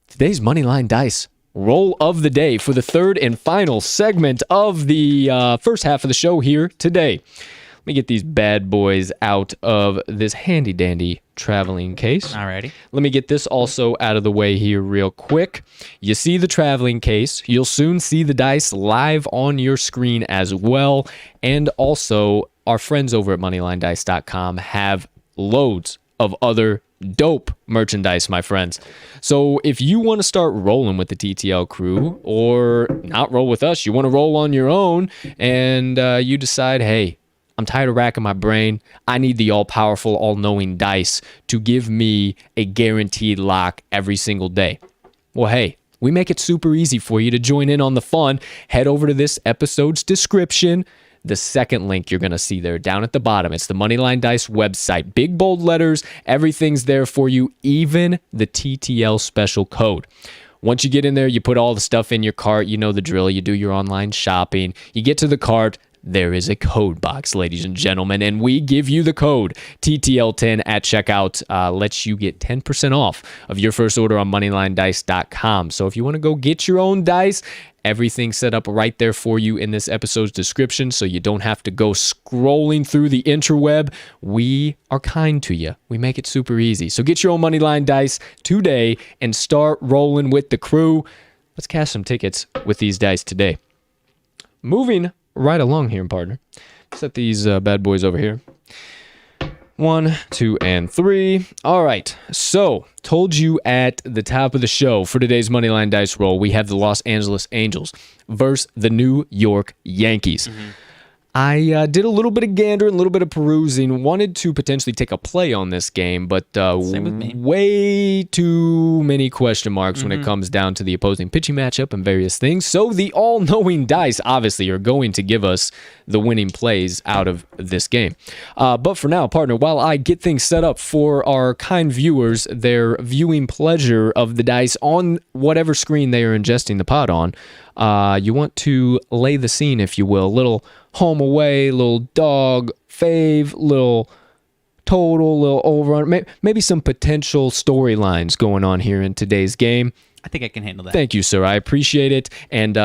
Today's Moneyline Dice roll of the day for the third and final segment of the first half of the show here today. Let me get these bad boys out of this handy-dandy traveling case. Alrighty. Let me get this also out of the way here real quick. You see the traveling case. You'll soon see the dice live on your screen as well. And also, our friends over at MoneylineDice.com have loads of other dope merchandise, my friends. So if you want to start rolling with the TTL crew, or not roll with us, you want to roll on your own, and you decide, hey, I'm tired of racking my brain. I need the all-powerful, all-knowing dice to give me a guaranteed lock every single day. Well, hey, we make it super easy for you to join in on the fun. Head over to this episode's description. The second link you're going to see there down at the bottom. It's the Moneyline Dice website. Big, bold letters. Everything's there for you, even the TTL special code. Once you get in there, you put all the stuff in your cart. You know the drill. You do your online shopping. You get to the cart. There is a code box, ladies and gentlemen, and we give you the code TTL10 at checkout. Lets you get 10% off of your first order on MoneylineDice.com. So if you want to go get your own dice, everything's set up right there for you in this episode's description, so you don't have to go scrolling through the interweb. We are kind to you. We make it super easy. So get your own Moneyline Dice today and start rolling with the crew. Let's cash some tickets with these dice today. Moving right along here, partner. Set these bad boys over here. 1, 2, and 3. All right. So, told you at the top of the show for today's Moneyline Dice roll, we have the Los Angeles Angels versus the New York Yankees. I did a little bit of gander and a little bit of perusing. Wanted to potentially take a play on this game, but Same with me. way too many question marks when it comes down to the opposing pitching matchup and various things. So the all-knowing dice obviously are going to give us the winning plays out of this game. But for now, partner, while I get things set up for our kind viewers, their viewing pleasure of the dice on whatever screen they are ingesting the pod on, you want to lay the scene, if you will. Little home away, little dog fave, little total, little over, maybe some potential storylines going on here in today's game. I think I can handle that. Thank you, sir. I appreciate it. And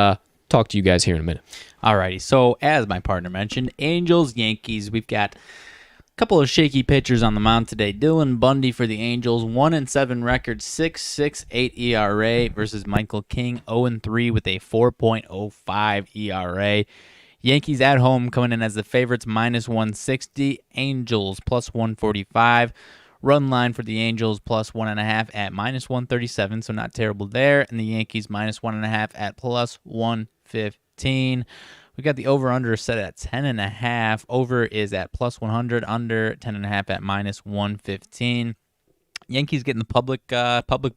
talk to you guys here in a minute. Alrighty, so as my partner mentioned, Angels, Yankees, we've got a couple of shaky pitchers on the mound today. Dylan Bundy for the Angels, 1-7 record, 6.68 ERA versus Michael King, 0-3 with a 4.05 ERA. Yankees at home coming in as the favorites, -160. Angels +145. Run line for the Angels +1.5 at -137, so not terrible there. And the Yankees -1.5 at +115. We got the over/under set at 10.5. Over is at +100. Under 10.5 at -115. Yankees getting the public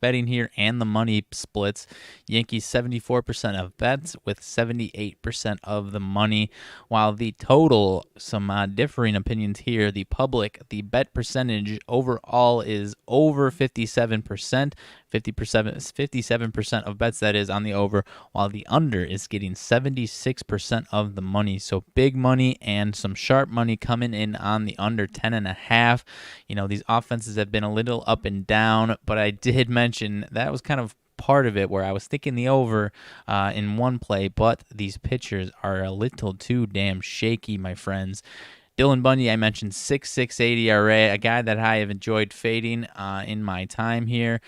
betting here and the money splits. Yankees 74% of bets with 78% of the money, while the total, some differing opinions here. The public, the bet percentage overall is over 57%. 57% of bets, that is, on the over, while the under is getting 76% of the money. So big money and some sharp money coming in on the under 10.5. You know, these offenses have been a little up and down, but I did mention that was kind of part of it where I was thinking the over in one play, but these pitchers are a little too damn shaky, my friends. Dylan Bundy, I mentioned 6.68 ERA, a guy that I have enjoyed fading in my time here.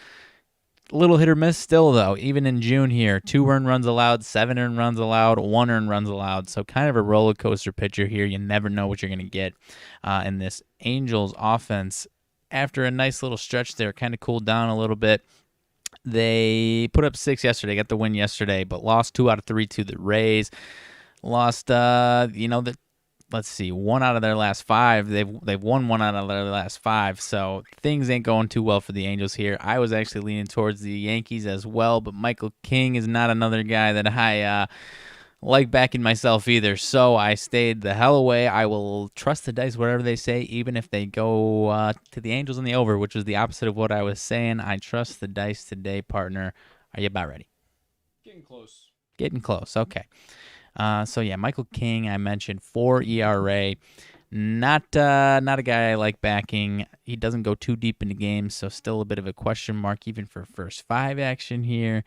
A little hit or miss still, though, even in June here. 2 earned runs allowed, 7 earned runs allowed, 1 earned runs allowed. So kind of a roller coaster pitcher here. You never know what you're going to get in this Angels offense. After a nice little stretch there, kind of cooled down a little bit. They put up 6 yesterday, got the win yesterday, but lost 2 out of 3 to the Rays. Lost, let's see, 1 out of their last 5. They've won 1 out of their last 5, so things ain't going too well for the Angels here. I was actually leaning towards the Yankees as well, but Michael King is not another guy that I like backing myself either, so I stayed the hell away. I will trust the dice, whatever they say, even if they go to the Angels in the over, which was the opposite of what I was saying. I trust the dice today, partner. Are you about ready? Getting close. Getting close, okay. So yeah, Michael King, I mentioned 4 ERA. Not a guy I like backing. He doesn't go too deep into games, so still a bit of a question mark even for first 5 action here.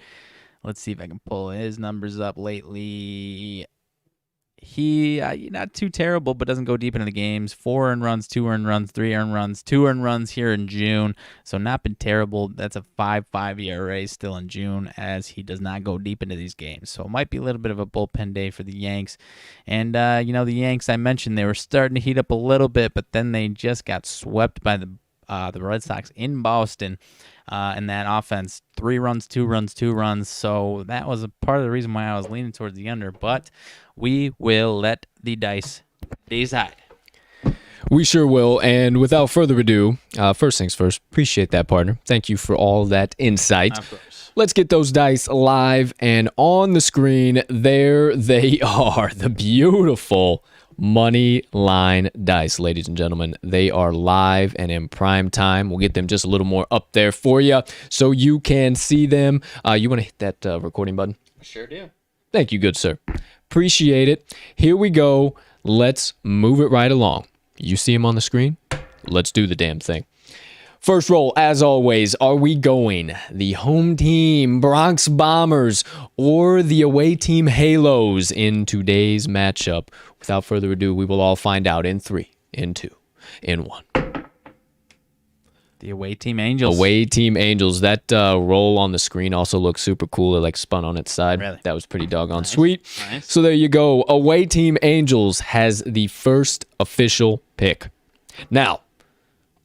Let's see if I can pull his numbers up lately. He not too terrible, but doesn't go deep into the games. 4 earned runs, 2 earned runs, 3 earned runs, 2 earned runs here in June. So not been terrible. That's a 5.5 ERA still in June, as he does not go deep into these games. So it might be a little bit of a bullpen day for the Yanks. And the Yanks, I mentioned they were starting to heat up a little bit, but then they just got swept by the Red Sox in Boston. And that offense, 3 runs, 2 runs, 2 runs. So that was a part of the reason why I was leaning towards the under. But we will let the dice decide. We sure will. And without further ado, first things first, appreciate that, partner. Thank you for all that insight. Of course. Let's get those dice live and on the screen. There they are, the beautiful Moneyline Dice, ladies and gentlemen. They are live and in prime time. We'll get them just a little more up there for you so you can see them. You want to hit that recording button? I sure do. Thank you, good sir. Appreciate it. Here we go. Let's move it right along. You see them on the screen? Let's do the damn thing. First roll, as always, are we going the home team Bronx Bombers or the away team Halos in today's matchup? Without further ado, we will all find out in 3, in 2, in 1. The away team Angels. Away team Angels. That roll on the screen also looks super cool. It like spun on its side. Really? That was pretty doggone sweet. Nice. So there you go. Away team Angels has the first official pick. Now,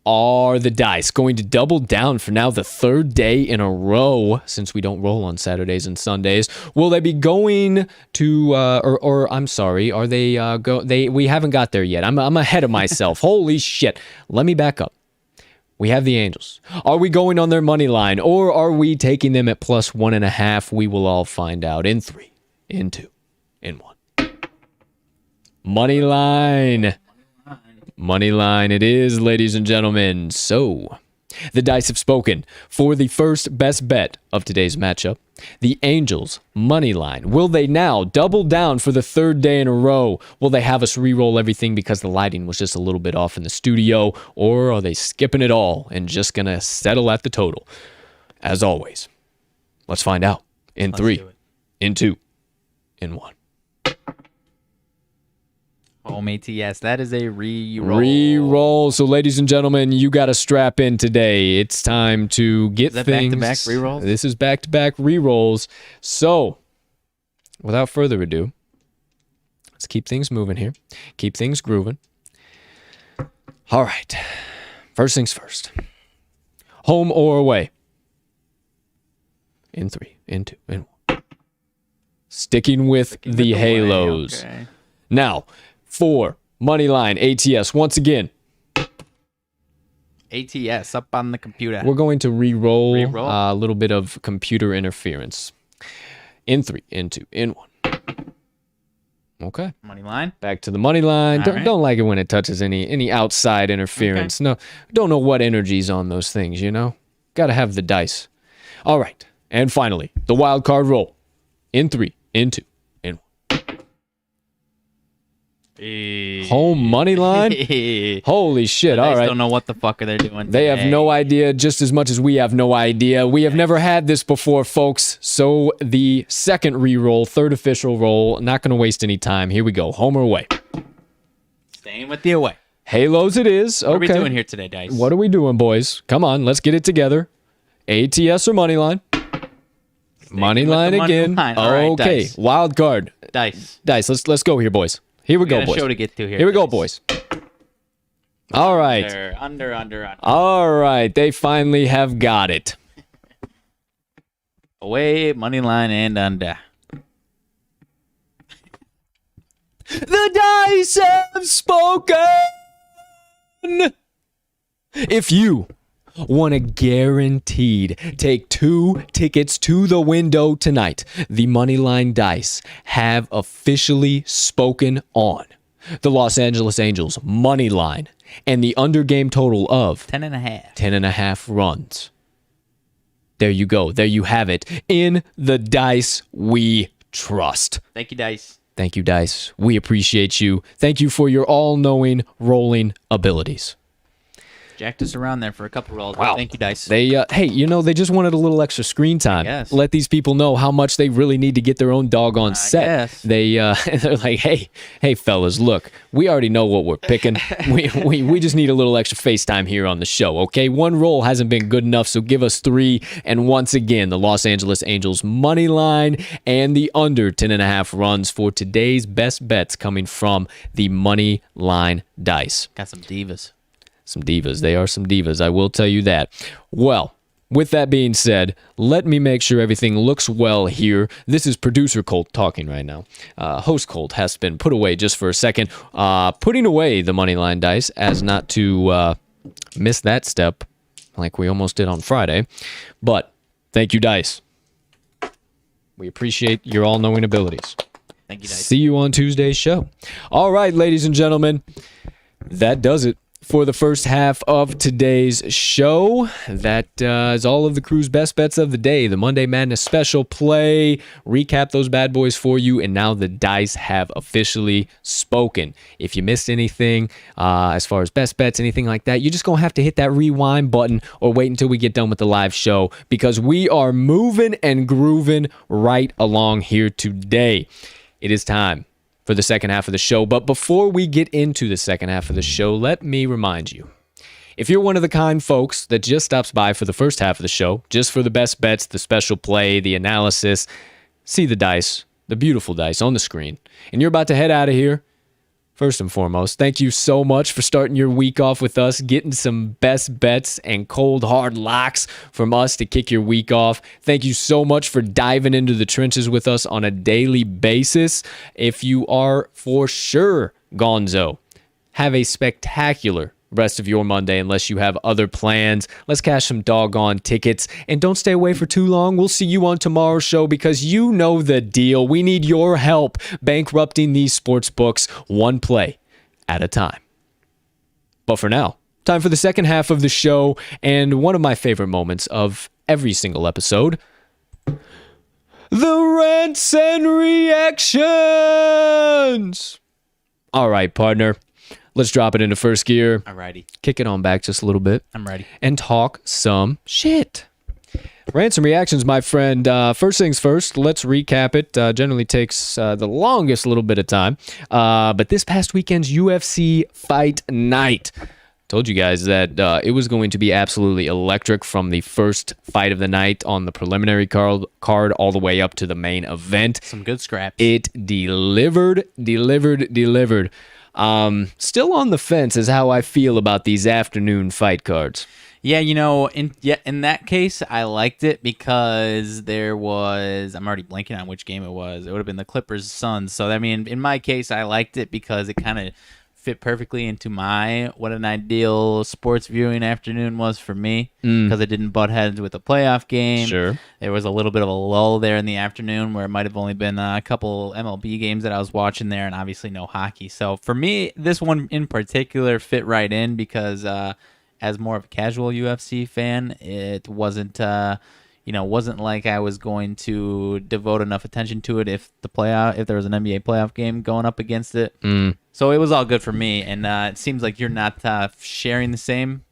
Are the dice going to double down for now the third day in a row, since we don't roll on Saturdays and Sundays? Will they be going to, or I'm sorry, are they, we haven't got there yet. I'm ahead of myself. Holy shit. Let me back up. We have the Angels. Are we going on their money line, or are we taking them at plus 1.5? We will all find out in 3, in 2, in 1. Money line. Money line it is, ladies and gentlemen. So, the dice have spoken for the first best bet of today's matchup. The Angels money line. Will they now double down for the third day in a row? Will they have us re-roll everything because the lighting was just a little bit off in the studio? Or are they skipping it all and just going to settle at the total? As always, let's find out in 3, in 2, in 1. Home ATS. That is a re-roll. Re-roll. So, ladies and gentlemen, you got to strap in today. It's time to get things. Back-to-back re-rolls? This is back-to-back re-rolls. So, without further ado, let's keep things moving here. Keep things grooving. All right. First things first. Home or away? In 3, in 2, in 1. Sticking with the Halos. Okay. Now, for Moneyline ATS, once again, ATS up on the computer. we're going to re-roll a little bit of computer interference. In 3, in 2, in 1. Okay. Money line. Back to the money line. All right. Don't like it when it touches any outside interference. Okay. No, don't know what energy's on those things, you know? Got to have the dice. All right. And finally, the wild card roll. In 3, in 2, in 1. Home money line? Holy shit. All right. Don't know what the fuck are they doing They today. have no idea, just as much as we have no idea. We have never had this before, folks. So the second re-roll, third official roll, not going to waste any time. Here we go. Home or away? Staying with the away. Halos it is. Okay. What are we doing here today, Dice? What are we doing, boys? Come on, let's get it together. ATS or money line? Money line again. All right, okay. Dice. Wild card. Dice. Let's go here, boys. Here we go, got a boys. show to get to here. Here we go, Dice. boys. All right. Under. All right. They finally have got it. Away, money line, and under. The dice have spoken. If you want to guaranteed take 2 tickets to the window tonight, the Moneyline Dice have officially spoken on the Los Angeles Angels money line and the under game total of 10.5. 10.5 runs. There you go. There you have it. In the dice we trust. Thank you, Dice. Thank you, Dice. We appreciate you. Thank you for your all-knowing rolling abilities. Jacked us around there for a couple rolls. Wow. Thank you, Dice. They, hey, they just wanted a little extra screen time. guess. Let these people know how much they really need to get their own doggone set. guess. They're like, hey, fellas, look, we already know what we're picking. we just need a little extra FaceTime here on the show, okay? One roll hasn't been good enough, so give us 3. And once again, the Los Angeles Angels money line and the under 10.5 runs for today's best bets coming from the money line dice. Got some divas. Some divas. They are some divas. I will tell you that. Well, with that being said, let me make sure everything looks well here. This is producer Colt talking right now. Host Colt has been put away just for a second. Putting away the Moneyline Dice as not to miss that step like we almost did on Friday. But thank you, Dice. We appreciate your all-knowing abilities. Thank you, Dice. See you on Tuesday's show. All right, ladies and gentlemen, that does it for the first half of today's show. That is all of the crew's best bets of the day. The Monday Madness special play. Recap those bad boys for you, and now the dice have officially spoken. If you missed anything as far as best bets, anything like that, you're just going to have to hit that rewind button or wait until we get done with the live show, because we are moving and grooving right along here today. It is time for the second half of the show. But before we get into the second half of the show, let me remind you, if you're one of the kind folks that just stops by for the first half of the show, just for the best bets, the special play, the analysis, see the dice, the beautiful dice on the screen, and you're about to head out of here, first and foremost, thank you so much for starting your week off with us, getting some best bets and cold hard locks from us to kick your week off. Thank you so much for diving into the trenches with us on a daily basis. If you are for sure gonzo, have a spectacular rest of your Monday unless you have other plans. Let's cash some doggone tickets and don't stay away for too long. We'll see you on tomorrow's show because you know the deal. We need your help bankrupting these sports books one play at a time. But for now, time for the second half of the show and one of my favorite moments of every single episode, the Rants and Reactions. All right, partner. Let's drop it into first gear. Alrighty. Kick it on back just a little bit. I'm ready. And talk some shit. Rants and Reactions, my friend. First things first, let's recap it. Generally takes the longest little bit of time. But this past weekend's UFC Fight Night. Told you guys that it was going to be absolutely electric from the first fight of the night on the preliminary card all the way up to the main event. Some good scraps. It delivered. Still on the fence is how I feel about these afternoon fight cards. Yeah, in that case, I liked it because there was, I'm already blanking on which game it was. It would have been the Clippers Suns. So, I mean, in my case, I liked it because it kind of fit perfectly into what an ideal sports viewing afternoon was for me because it didn't butt heads with a playoff game. Sure. There was a little bit of a lull there in the afternoon where it might have only been a couple MLB games that I was watching there and obviously no hockey. So for me, this one in particular fit right in because as more of a casual UFC fan, it wasn't wasn't like I was going to devote enough attention to it if there was an NBA playoff game going up against it. So it was all good for me, and it seems like you're not sharing the same.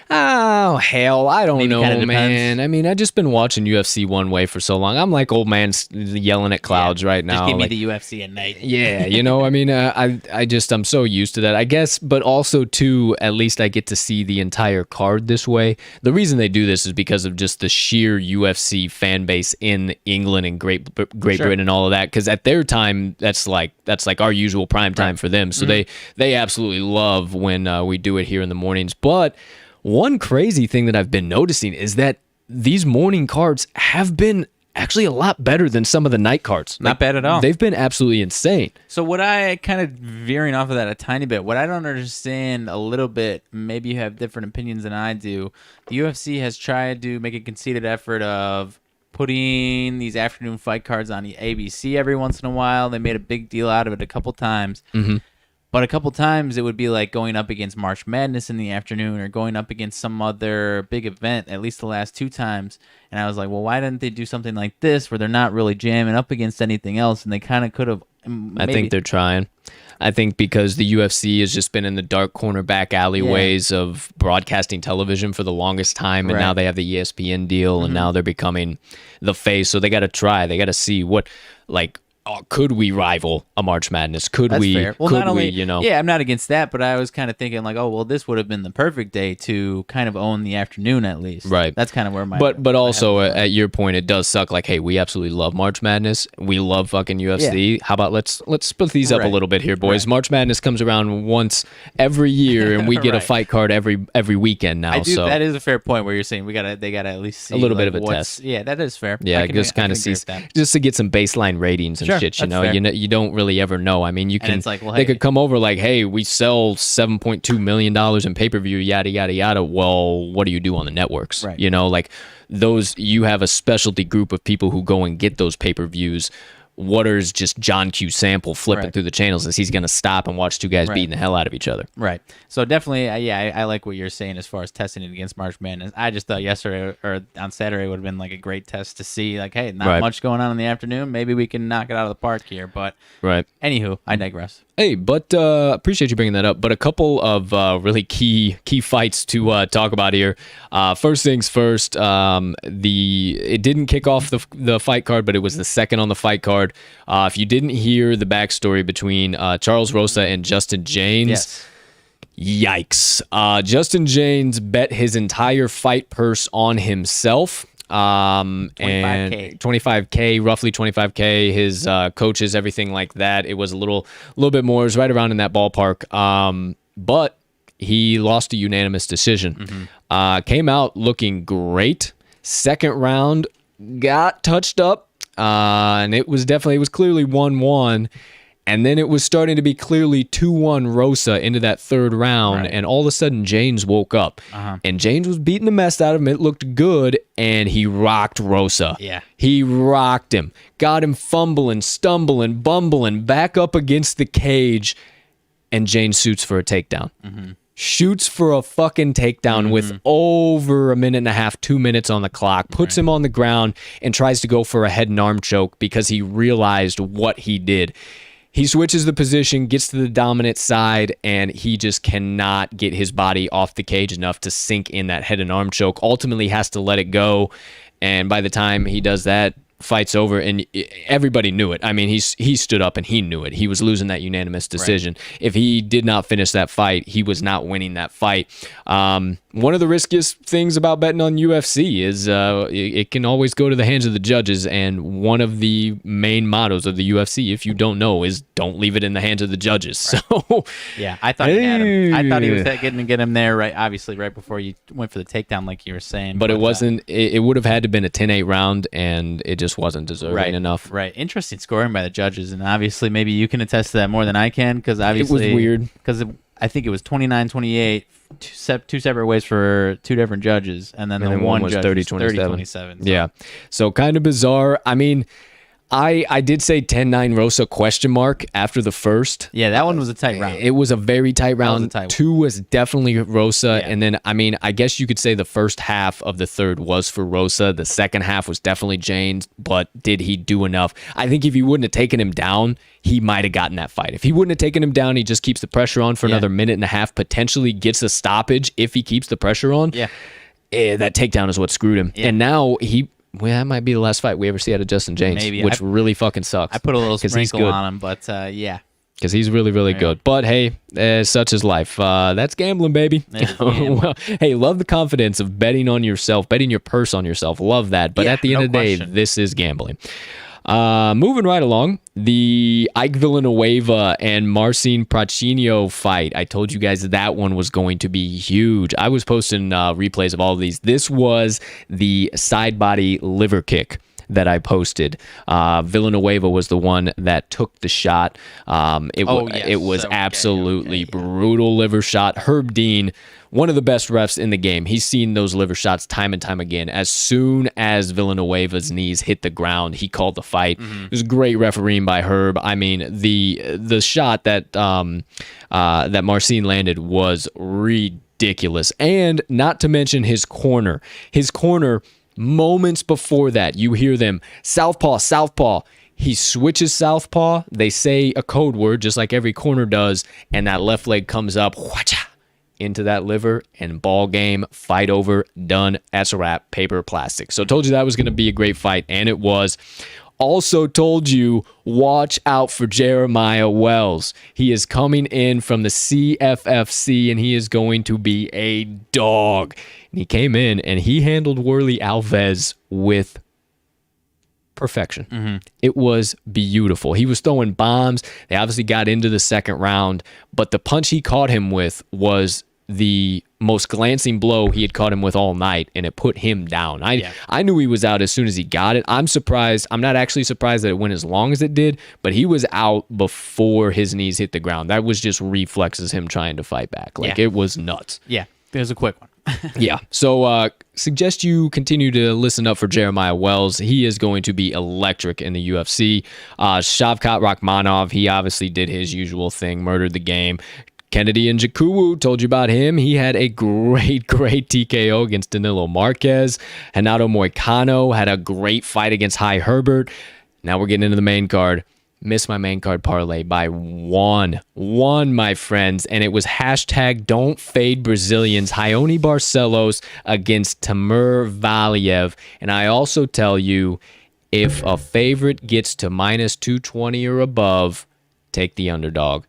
Oh, hell, I don't know, kinda man. depends. I mean, I just been watching UFC one way for so long. I'm like old man yelling at clouds right now. Just give me like, the UFC at night. Yeah, I mean, I'm so used to that, I guess, but also too, at least I get to see the entire card this way. The reason they do this is because of just the sheer UFC fan base in England and Great Britain and all of that, because at their time, that's like our usual prime time for them. So they absolutely love when we do it here in the mornings. But one crazy thing that I've been noticing is that these morning cards have been actually a lot better than some of the night cards. Not bad at all. They've been absolutely insane. So what I kind of veering off of that a tiny bit, what I don't understand a little bit, maybe you have different opinions than I do, the UFC has tried to make a conceited effort of putting these afternoon fight cards on the ABC every once in a while. They made a big deal out of it a couple times. But a couple times it would be like going up against March Madness in the afternoon or going up against some other big event, at least the last two times. And I was like, well, why didn't they do something like this where they're not really jamming up against anything else? And they kind of could have. I think they're trying. I think because the UFC has just been in the dark corner back alleyways of broadcasting television for the longest time. And now they have the ESPN deal and now they're becoming the face. So they got to try. They got to see what, could we rival a March Madness? Could That's we? fair. Well, could not only, we? Yeah, I'm not against that, but I was kind of thinking like, oh, well, this would have been the perfect day to kind of own the afternoon at least. Right. That's kind of where my. But also at your point, it does suck. Like, hey, we absolutely love March Madness. We love fucking UFC. How about let's split these up a little bit here, boys. March Madness comes around once every year, and we get a fight card every weekend now. So that is a fair point where you're saying they gotta at least see a little bit of a test. Yeah, that is fair. Yeah, just kind of see just to get some baseline ratings and shit. You don't really ever know. I mean, you can. And it's like, well, they could come over like, hey, we sell $7.2 million in pay-per-view, yada yada yada. Well, what do you do on the networks? Right. Like those. You have a specialty group of people who go and get those pay-per-views. What is just John Q. Sample flipping through the channels? Is he's going to stop and watch two guys beating the hell out of each other? Right. So definitely, I like what you're saying as far as testing it against March Madness. I just thought yesterday or on Saturday would have been like a great test to see, like, hey, not much going on in the afternoon. Maybe we can knock it out of the park here. But anywho, I digress. Hey, but appreciate you bringing that up. But a couple of really key fights to talk about here. First things first, it didn't kick off the fight card, but it was the second on the fight card. If you didn't hear the backstory between Charles Rosa and Justin James, yikes. Justin James bet his entire fight purse on himself. 25K. And 25K, roughly 25K. His coaches, everything like that. It was a little bit more. It was right around in that ballpark. But he lost a unanimous decision. Came out looking great. Second round got touched up, and it was clearly 1-1. And then it was starting to be clearly 2-1 Rosa into that third round. Right. And all of a sudden, James woke up. And James was beating the mess out of him. It looked good. And he rocked Rosa. Yeah. He rocked him. Got him fumbling, stumbling, bumbling, back up against the cage. And James shoots for a takedown. Shoots for a fucking takedown with over a minute and a half, 2 minutes on the clock. Puts him on the ground and tries to go for a head and arm choke because he realized what he did. He switches the position, gets to the dominant side, and he just cannot get his body off the cage enough to sink in that head and arm choke. Ultimately has to let it go, and by the time he does that, fight's over, and everybody knew it. I mean, he stood up and he knew it. He was losing that unanimous decision. Right. If he did not finish that fight, he was not winning that fight. One of the riskiest things about betting on UFC is it can always go to the hands of the judges, and one of the main mottos of the UFC, if you don't know, is don't leave it in the hands of the judges. Right. So yeah, I thought he had him. I thought he was getting to get him there right, obviously right before you went for the takedown, like you were saying. But it wasn't. It would have had to been a 10-8 round, and it just wasn't deserving enough. Right. Interesting scoring by the judges, and obviously maybe you can attest to that more than I can, because obviously it was weird. Because I think it was 29-28, two separate ways for two different judges, and then the one was judge 30-27. So. Yeah. So kind of bizarre. I mean, I did say 10-9 Rosa question mark after the first. Yeah, that one was a tight round. It was a very tight round. Two was definitely Rosa. Yeah. And then, I mean, I guess you could say the first half of the third was for Rosa. The second half was definitely Jane's, but did he do enough? I think if he wouldn't have taken him down, he might have gotten that fight. If he wouldn't have taken him down, he just keeps the pressure on for another minute and a half, potentially gets a stoppage if he keeps the pressure on. Yeah. That takedown is what screwed him. Yeah. And now that might be the last fight we ever see out of Justin James, which really fucking sucks. I put a little sprinkle on him, but yeah. Because he's really, really good. But hey, such is life. That's gambling, baby. Well, hey, love the confidence of betting on yourself, betting your purse on yourself. Love that. But at the end of the day, this is gambling. Moving right along, the Ike Villanueva and Marcin Prachinio fight. I told you guys that one was going to be huge. I was posting replays of all of these. This was the side body liver kick that I posted. Villanueva was the one that took the shot. It was absolutely brutal liver shot. Herb Dean, one of the best refs in the game. He's seen those liver shots time and time again. As soon as Villanueva's knees hit the ground, he called the fight. It was great refereeing by Herb. I mean, the shot that that Marcin landed was ridiculous. And not to mention his corner. His corner, moments before that, you hear them, southpaw, southpaw. He switches southpaw. They say a code word, just like every corner does, and that left leg comes up, into that liver, and ball game, fight over, done. That's a wrap, paper, plastic. So I told you that was going to be a great fight, and it was. Also told you, watch out for Jeremiah Wells. He is coming in from the CFFC, and he is going to be a dog. And he came in, and he handled Worley Alves with perfection. It was beautiful. He was throwing bombs. They obviously got into the second round, but the punch he caught him with was the most glancing blow he had caught him with all night, and it put him down. I knew he was out as soon as he got it. I'm surprised. I'm not actually surprised that it went as long as it did, but he was out before his knees hit the ground. That was just reflexes, him trying to fight back. It was nuts. Yeah, it was a quick one. Yeah. So suggest you continue to listen up for Jeremiah Wells. He is going to be electric in the UFC. Shavkat Rakhmonov, he obviously did his usual thing, murdered the game. Kennedy Njoku, told you about him. He had a great TKO against Danilo Marquez. Renato Moicano had a great fight against Hy Herbert. Now we're getting into the main card. Missed my main card parlay by one, my friends, and it was hashtag don't fade Brazilians, Raoni Barcelos against Timur Valiev. And I also tell you, if a favorite gets to minus 220 or above, take the underdog.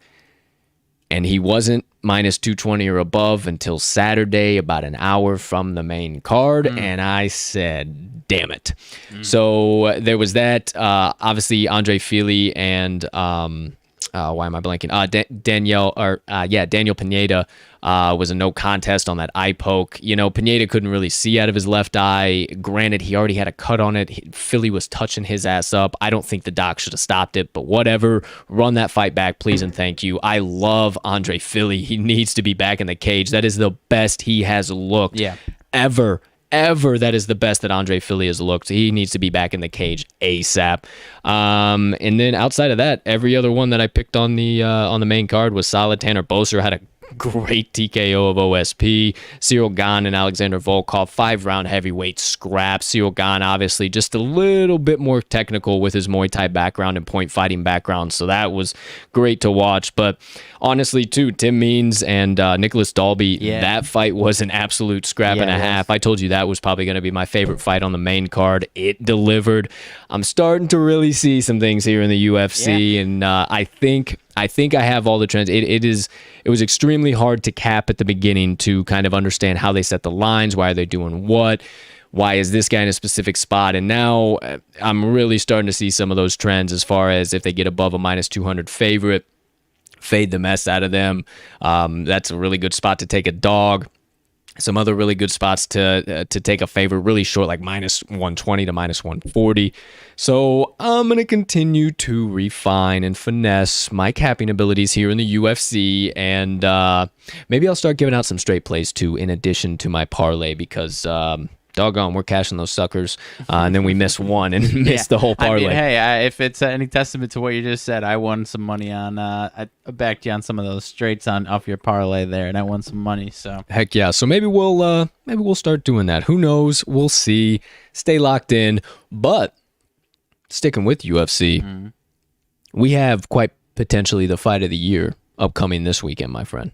And he wasn't minus 220 or above until Saturday, about an hour from the main card. And I said, damn it. So there was that. Obviously, Andre Fili and why am I blanking? Daniel Pineda was a no contest on that eye poke. You know, Pineda couldn't really see out of his left eye. Granted, he already had a cut on it. Philly was touching his ass up. I don't think the doc should have stopped it, but whatever. Run that fight back, please and thank you. I love Andre Fili. He needs to be back in the cage. That is the best he has looked ever. That is the best that Andre Fili has looked. He needs to be back in the cage ASAP. And then outside of that, every other one that I picked on the main card was solid. Tanner Boser had a great TKO of OSP. Cyril Gane and Alexander Volkov, 5-round heavyweight scrap. Cyril Gane, obviously, just a little bit more technical with his Muay Thai background and point fighting background, so that was great to watch. But honestly, too, Tim Means and Nicholas Dalby, that fight was an absolute scrap and a half. I told you that was probably going to be my favorite fight on the main card. It delivered. I'm starting to really see some things here in the UFC, and I think I have all the trends. It was extremely hard to cap at the beginning to kind of understand how they set the lines. Why are they doing what? Why is this guy in a specific spot? And now I'm really starting to see some of those trends as far as if they get above a minus 200 favorite, fade the mess out of them. That's a really good spot to take a dog. Some other really good spots to take a favorite, really short, like minus 120 to minus 140. So I'm going to continue to refine and finesse my capping abilities here in the UFC, and maybe I'll start giving out some straight plays too, in addition to my parlay, because doggone, we're cashing those suckers, and then we miss one and miss the whole parlay. I mean, hey, if it's any testament to what you just said, I won some money on. I backed you on some of those straights off your parlay there, and I won some money. So heck yeah. So maybe we'll start doing that. Who knows? We'll see. Stay locked in. But sticking with UFC, we have quite potentially the fight of the year upcoming this weekend, my friend.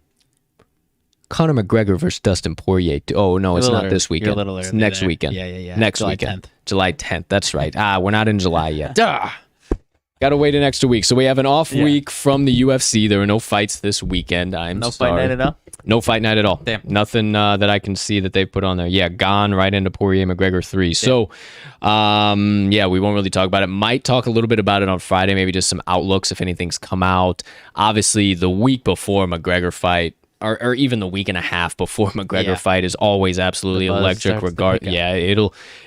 Conor McGregor versus Dustin Poirier. Oh, no, it's not this weekend. It's next weekend. Yeah. Next July weekend. 10th. July 10th. That's right. We're not in July yet. Got to wait an extra week. So we have an off week from the UFC. There are no fights this weekend. No fight night at all? No fight night at all. Damn. Nothing that I can see that they put on there. Yeah, gone right into Poirier McGregor 3. Damn. So, we won't really talk about it. Might talk a little bit about it on Friday, maybe just some outlooks if anything's come out. Obviously, the week before McGregor fight, or even the week and a half before McGregor fight is always absolutely electric.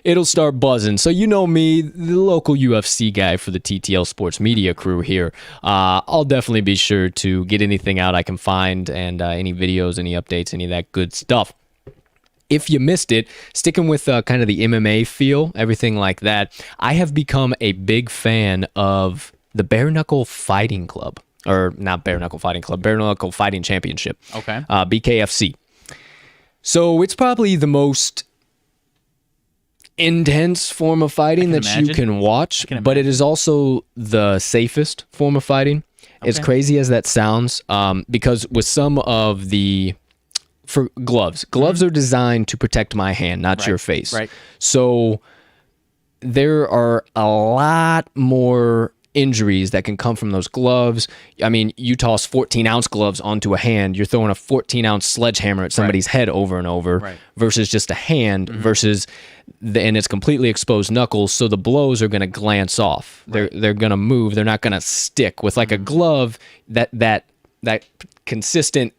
It'll start buzzing. So you know me, the local UFC guy for the TTL Sports Media crew here. I'll definitely be sure to get anything out I can find, and any videos, any updates, any of that good stuff. If you missed it, sticking with kind of the MMA feel, everything like that, I have become a big fan of the Bare Knuckle Fighting Club. Or not Bare Knuckle Fighting Club, Bare Knuckle Fighting Championship. Okay. BKFC. So it's probably the most intense form of fighting that you can watch, but it is also the safest form of fighting. Okay. As crazy as that sounds, because with some of for gloves are designed to protect my hand, not your face. Right. So there are a lot more injuries that can come from those gloves. I mean, you toss 14-ounce gloves onto a hand, you're throwing a 14-ounce sledgehammer at somebody's head over and over, versus just a hand, versus and it's completely exposed knuckles, so the blows are going to glance off. They're going to move. They're not going to stick. With like a glove, that consistent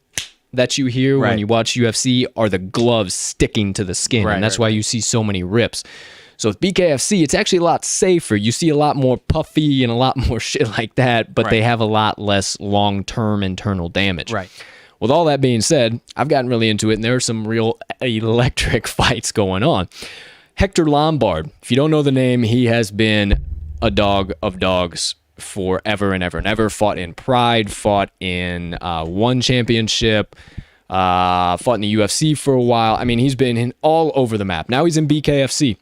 that you hear when you watch UFC are the gloves sticking to the skin, and that's why you see so many rips. So with BKFC, it's actually a lot safer. You see a lot more puffy and a lot more shit like that, but they have a lot less long-term internal damage. Right. With all that being said, I've gotten really into it, and there are some real electric fights going on. Hector Lombard, if you don't know the name, he has been a dog of dogs forever and ever and ever. Fought in Pride, fought in One Championship, fought in the UFC for a while. I mean, he's been all over the map. Now he's in BKFC.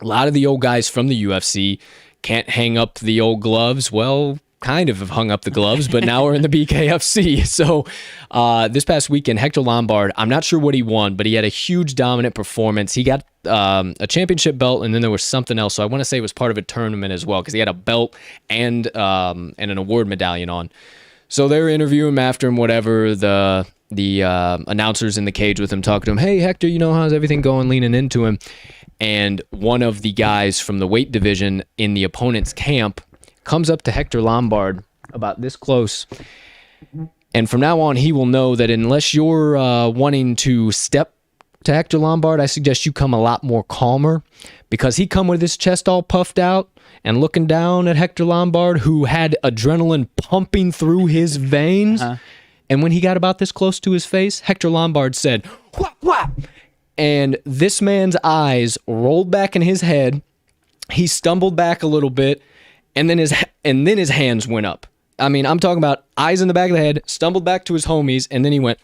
A lot of the old guys from the UFC can't hang up the old gloves. Well, kind of have hung up the gloves, but now we're in the BKFC. So this past weekend, Hector Lombard, I'm not sure what he won, but he had a huge dominant performance. He got a championship belt, and then there was something else. So I want to say it was part of a tournament as well, because he had a belt and an award medallion on. So they were interviewing him after him, whatever. The the announcers in the cage with him, talking to him. Hey, Hector, how's everything going? Leaning into him. And one of the guys from the weight division in the opponent's camp comes up to Hector Lombard about this close. And from now on, he will know that unless you're wanting to step to Hector Lombard, I suggest you come a lot more calmer, because he come with his chest all puffed out and looking down at Hector Lombard, who had adrenaline pumping through his veins. And when he got about this close to his face, Hector Lombard said, "Whap, whap." And this man's eyes rolled back in his head. He stumbled back a little bit, and then his hands went up. I mean, I'm talking about eyes in the back of the head, stumbled back to his homies, and then he went.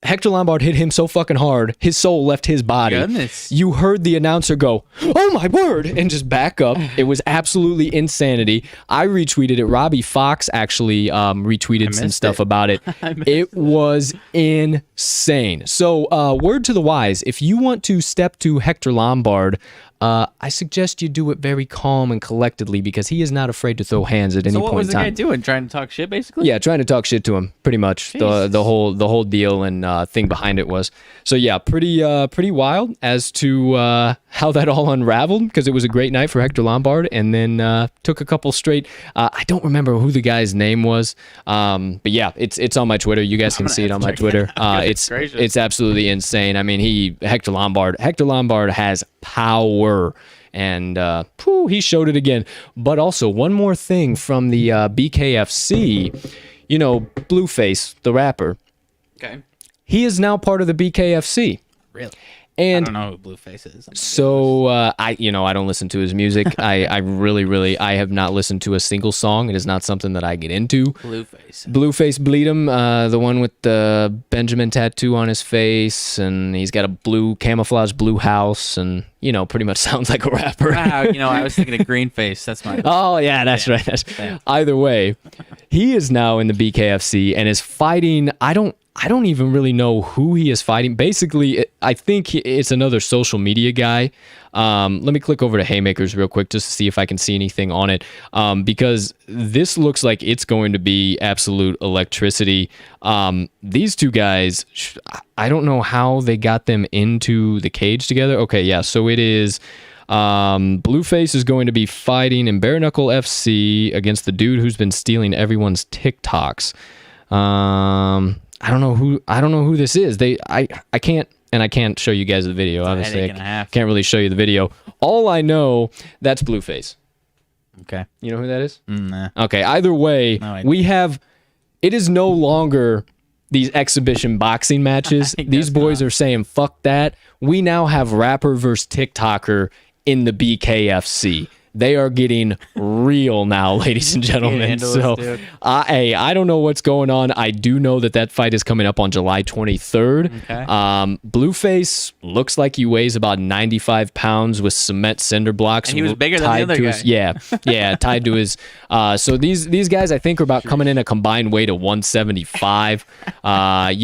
Hector Lombard hit him so fucking hard, his soul left his body. Goodness. You heard the announcer go, "Oh my word," and just back up. It was absolutely insanity. I retweeted it. Robbie Fox actually retweeted some stuff about it. It was insane. So word to the wise, if you want to step to Hector Lombard, I suggest you do it very calm and collectedly, because he is not afraid to throw hands at any point in time. So what was the guy doing? Trying to talk shit, basically? Yeah, trying to talk shit to him, pretty much. The whole deal and thing behind it was. So yeah, pretty wild as to how that all unraveled, because it was a great night for Hector Lombard, and then took a couple straight. I don't remember who the guy's name was, but yeah, it's on my Twitter. You guys can see it on my Twitter. It's absolutely insane. I mean, Hector Lombard has power. And he showed it again. But also, one more thing from the BKFC, Blueface, the rapper. Okay. He is now part of the BKFC. Really? And I don't know who Blueface is. So I don't listen to his music. I really have not listened to a single song. It is not something that I get into. Blueface Bleed Him, the one with the Benjamin tattoo on his face, and he's got a camouflage blue house, and pretty much sounds like a rapper. Wow, I was thinking of Greenface. That's my. Oh yeah, that's right. Either way, he is now in the BKFC and is fighting. I don't even really know who he is fighting. Basically, I think it's another social media guy. Let me click over to Haymakers real quick just to see if I can see anything on it, because this looks like it's going to be absolute electricity. These two guys, I don't know how they got them into the cage together. Okay, yeah, so it is... Blueface is going to be fighting in Bare Knuckle FC against the dude who's been stealing everyone's TikToks. I don't know who this is. I can't show you guys the video. Obviously, I can't really show you the video. All I know, that's Blueface. Okay. You know who that is? Nah. Okay. Either way, it is no longer these exhibition boxing matches. These boys are saying, fuck that. We now have rapper versus TikToker in the BKFC. They are getting real now, ladies and gentlemen. So, hey, I don't know what's going on. I do know that fight is coming up on July 23rd. Okay. Blueface looks like he weighs about 95 pounds with cement cinder blocks. And he was bigger than the other guy. Yeah, tied to his. So these guys, I think, are about coming in a combined weight of 175. I'm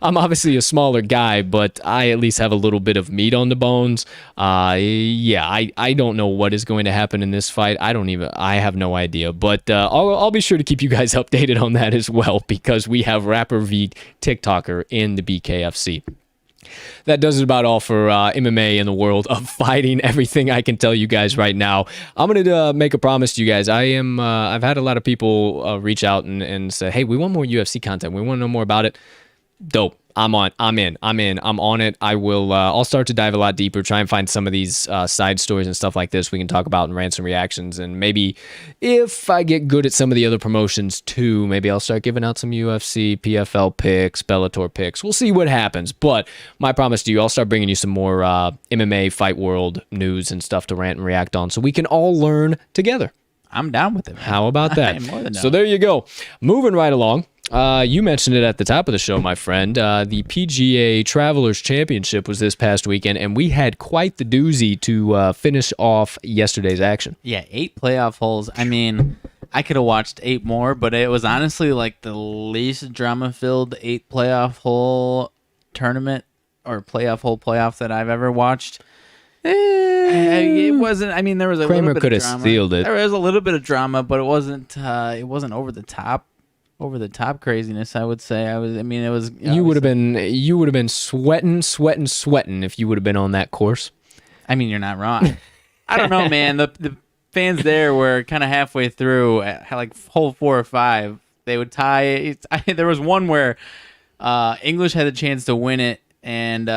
obviously a smaller guy, but I at least have a little bit of meat on the bones. I don't know what is going to happen in this fight. I have no idea, but I'll be sure to keep you guys updated on that as well, because we have rapper v TikToker in the BKFC. That does it about all for MMA in the world of fighting. Everything I can tell you guys right now. I'm gonna make a promise to you guys. I've had a lot of people reach out and say, hey, we want more UFC content. We want to know more about it. Dope. I'm in. I'm on it. I'll start to dive a lot deeper, try and find some of these side stories and stuff like this we can talk about in Rants and Reactions. And maybe if I get good at some of the other promotions too, maybe I'll start giving out some UFC, PFL picks, Bellator picks. We'll see what happens. But my promise to you, I'll start bringing you some more MMA fight world news and stuff to rant and react on, so we can all learn together. I'm down with it, man. How about that? I'm more than down. So there you go. Moving right along. You mentioned it at the top of the show, my friend. The PGA Travelers Championship was this past weekend, and we had quite the doozy to finish off yesterday's action. Yeah, 8 playoff holes. I mean, I could have watched 8 more, but it was honestly like the least drama-filled 8 playoff hole tournament or playoff that I've ever watched. It wasn't. I mean, there was a Kramer little bit could of have drama. sealed it. There was a little bit of drama, but it wasn't over the top. over the top craziness, I would say. I mean, it was. You would have been sweating if you would have been on that course. I mean, you're not wrong. I don't know, man. The fans there were kind of halfway through, at like hole 4 or 5. They would tie. There was one where English had a chance to win it, and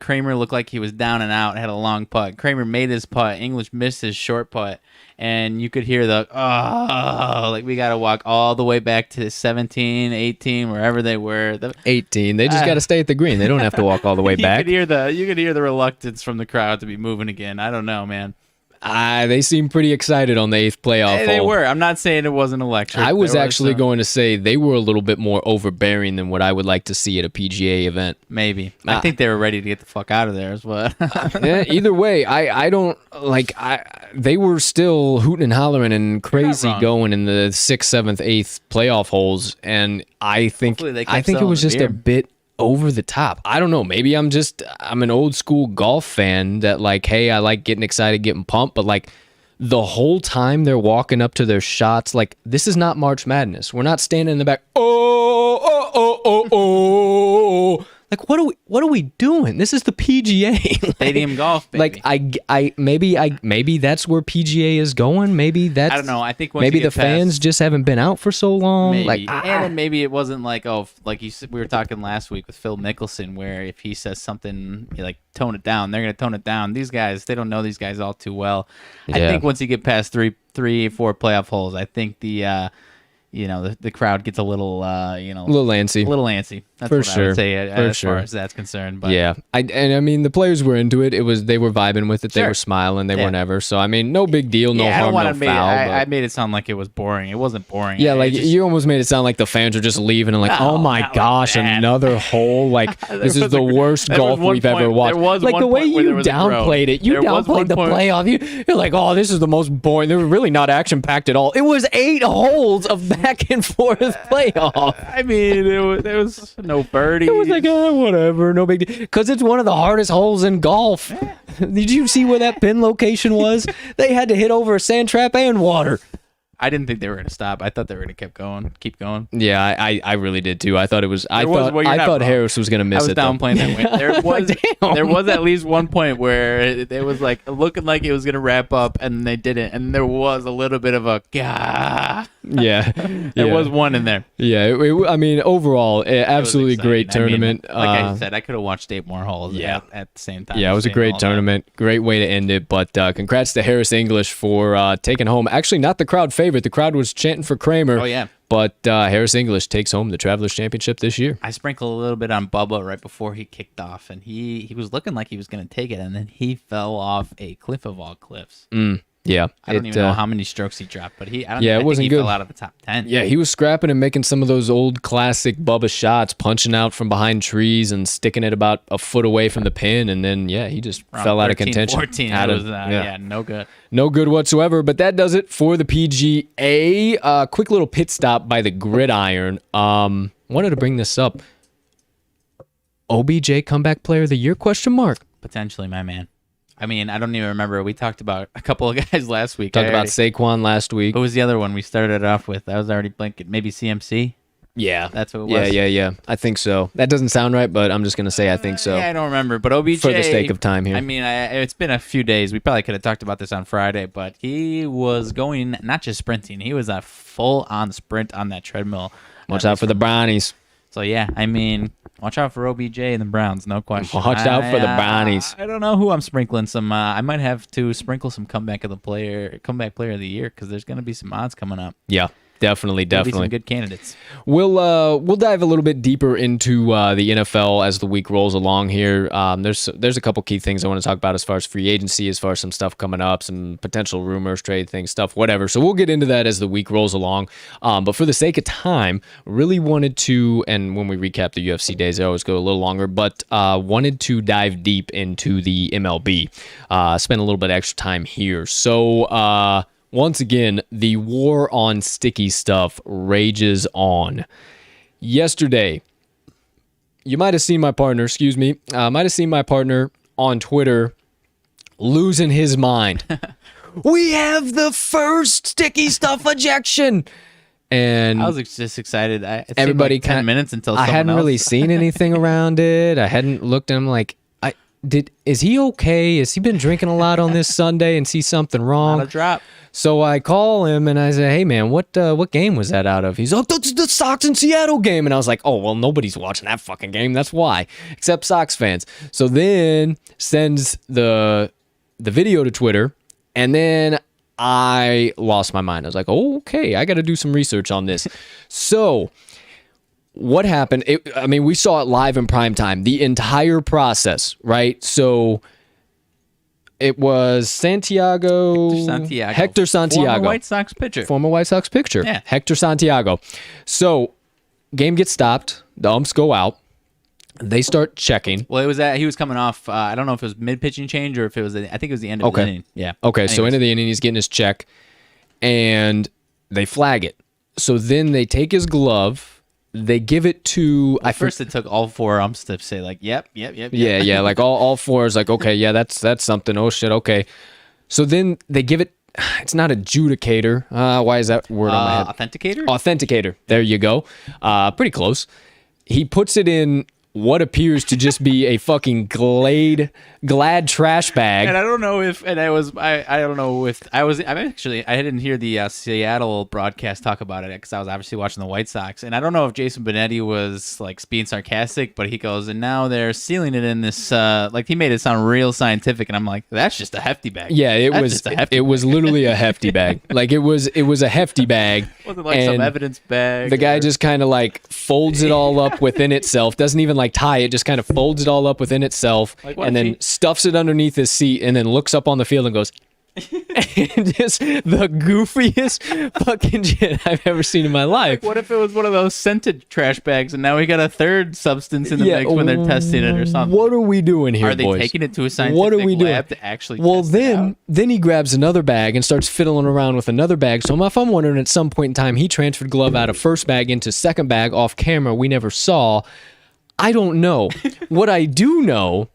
Kramer looked like he was down and out, had a long putt. Kramer made his putt. English missed his short putt. And you could hear like we got to walk all the way back to 17, 18, wherever they were. 18. They just got to stay at the green. They don't have to walk all the way back. You could hear the reluctance from the crowd to be moving again. I don't know, man. They seem pretty excited on the 8th playoff hole. They were. I'm not saying it wasn't electric. I was actually going to say they were a little bit more overbearing than what I would like to see at a PGA event. Maybe. I think they were ready to get the fuck out of there as well. Yeah, either way, I don't like. They were still hooting and hollering and crazy going in the 6th, 7th, 8th playoff holes, and I think it was just a bit over the top. I don't know. Maybe I'm an old school golf fan that like, hey, I like getting excited, getting pumped, but like the whole time they're walking up to their shots, like this is not March Madness. We're not standing in the back. Oh. Like what are we doing? This is the PGA. Stadium golf, baby. Like maybe that's where PGA is going. Maybe that's I don't know. I think maybe the fans just haven't been out for so long. Maybe. And then maybe it wasn't like we were talking last week with Phil Mickelson, where if he says something like tone it down, they're gonna tone it down. These guys, they don't know these guys all too well. I think once you get past 3, 4 playoff holes, I think the crowd gets a little, a little antsy. That's for what sure. I would say as sure. far as that's concerned. But yeah, I mean the players were into it. They were vibing with it. They were smiling. They weren't ever. So I mean, no big deal. No harm, no foul. I made it sound like it was boring. It wasn't boring. Yeah, you almost made it sound like the fans were just leaving and like, oh my gosh, another hole. Like this is the worst golf we've ever watched. Like the way you downplayed it. You downplayed the playoff. You're like, oh, this is the most boring. They were really not action packed at all. It was 8 holes of back and forth playoff. I mean, there was no birdie. It was like, whatever, no big deal. Because it's one of the hardest holes in golf. Did you see where that pin location was? They had to hit over a sand trap and water. I didn't think they were going to stop. I thought they were going to keep going. Yeah, I really did too. I thought it was. I thought Harris was going to miss it. I was downplaying that win. There was at least one point where it was like looking like it was going to wrap up, and they didn't. And there was a little bit of a gah. Yeah, there was one in there. Yeah, I mean, overall, absolutely great tournament. I mean, like I said, I could have watched 8 more holes at the same time. Yeah, it was a great tournament. Great way to end it. But congrats to Harris English for taking home. Actually, not the crowd favorite. The crowd was chanting for Kramer. Oh, yeah. But Harris English takes home the Travelers Championship this year. I sprinkled a little bit on Bubba right before he kicked off, and he was looking like he was going to take it, and then he fell off a cliff of all cliffs. Yeah, I don't even know how many strokes he dropped, but I it wasn't think he good. fell out of the top 10. Yeah, he was scrapping and making some of those old classic Bubba shots, punching out from behind trees and sticking it about a foot away from the pin, and then he just fell out of contention. 14, no good. No good whatsoever. But that does it for the PGA. Quick little pit stop by the Gridiron. Wanted to bring this up. OBJ comeback player of the year? ? Potentially, my man. I mean, I don't even remember. We talked about a couple of guys last week. Talked about Saquon last week. Who was the other one we started off with? I was already blanking. Maybe CMC? Yeah. That's what it was. Yeah. I think so. That doesn't sound right, but I'm just going to say I think so. Yeah, I don't remember. But OBJ... For the sake of time here. I mean, it's been a few days. We probably could have talked about this on Friday, but he was going, not just sprinting, he was a full-on sprint on that treadmill. Watch out for the Brownies. So, yeah, I mean... Watch out for OBJ and the Browns, no question. Watch out for the Brownies. I don't know who I'm sprinkling some. I might have to sprinkle some comeback player of the year because there's going to be some odds coming up. Yeah. Definitely. Some good candidates. We'll dive a little bit deeper into the NFL as the week rolls along here. There's a couple key things I want to talk about as far as free agency, as far as some stuff coming up, some potential rumors, trade things, stuff, whatever. So we'll get into that as the week rolls along. But for the sake of time, really wanted to, and when we recap the UFC days, I always go a little longer, but wanted to dive deep into the MLB. Spend a little bit extra time here. So once again, the war on sticky stuff rages on. Yesterday, you might have seen my partner, on Twitter losing his mind. We have the first sticky stuff ejection. And I was just excited. It seemed everybody like 10 minutes until I hadn't someone really else. seen anything around it. I hadn't looked at him like, is he okay? Has he been drinking a lot on this Sunday and see something wrong? Not a drop. So I call him and I say, hey man, what game was that out of? He's, oh, that's the Sox and Seattle game. And I was like, oh, well, nobody's watching that fucking game. That's why, except Sox fans. So then sends the video to Twitter, and then I lost my mind. I was like, oh, okay, I got to do some research on this. So what happened? We saw it live in prime time, the entire process, right? So it was Hector Santiago. Former White Sox pitcher. Yeah. Hector Santiago. So game gets stopped. The umps go out. They start checking. Well, he was coming off, I don't know if it was mid-pitching change or if it was, I think it was the end of the inning. Yeah. Okay, Anyways. so end of the inning, he's getting his check, and they flag it. So then they take his glove. They give it to... First, it took all four umps to say, like, yep. Yeah, like all four is like, okay, yeah, that's something. Oh, shit, okay. So then they give it... It's not adjudicator. Why is that word on my head? Authenticator. There you go. Pretty close. He puts it in what appears to just be a fucking glad trash bag. And I don't know if, and I don't know if I didn't hear the Seattle broadcast talk about it because I was obviously watching the White Sox, and I don't know if Jason Benetti was like being sarcastic, but he goes, and now they're sealing it in this, like he made it sound real scientific, and I'm like, that's just a hefty bag. Yeah, it was literally a hefty bag. Like it was a hefty bag. It wasn't like some evidence bag. The guy just kind of like folds it all up within itself, doesn't even like tie it, just kind of folds it all up within itself, like and then stuffs it underneath his seat, and then looks up on the field and goes, and just the goofiest fucking shit I've ever seen in my life. Like, what if it was one of those scented trash bags, and now we got a third substance in the mix when they're testing it or something? What are we doing here, boys? Are they taking it to a scientific lab to actually test it out? Then he grabs another bag and starts fiddling around with another bag. So if I'm wondering, at some point in time, he transferred glove out of first bag into second bag off camera. We never saw. I don't know. What I do know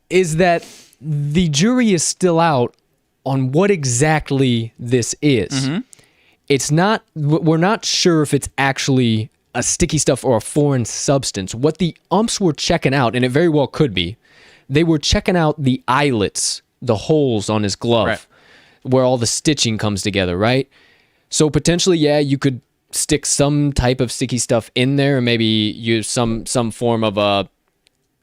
is that the jury is still out on what exactly this is. Mm-hmm. It's not, we're not sure if it's actually a sticky stuff or a foreign substance. What the umps were checking out, and it very well could be, they were checking out the eyelets, the holes on his glove, right, where all the stitching comes together, right? So potentially, yeah, you could stick some type of sticky stuff in there and maybe use some form of a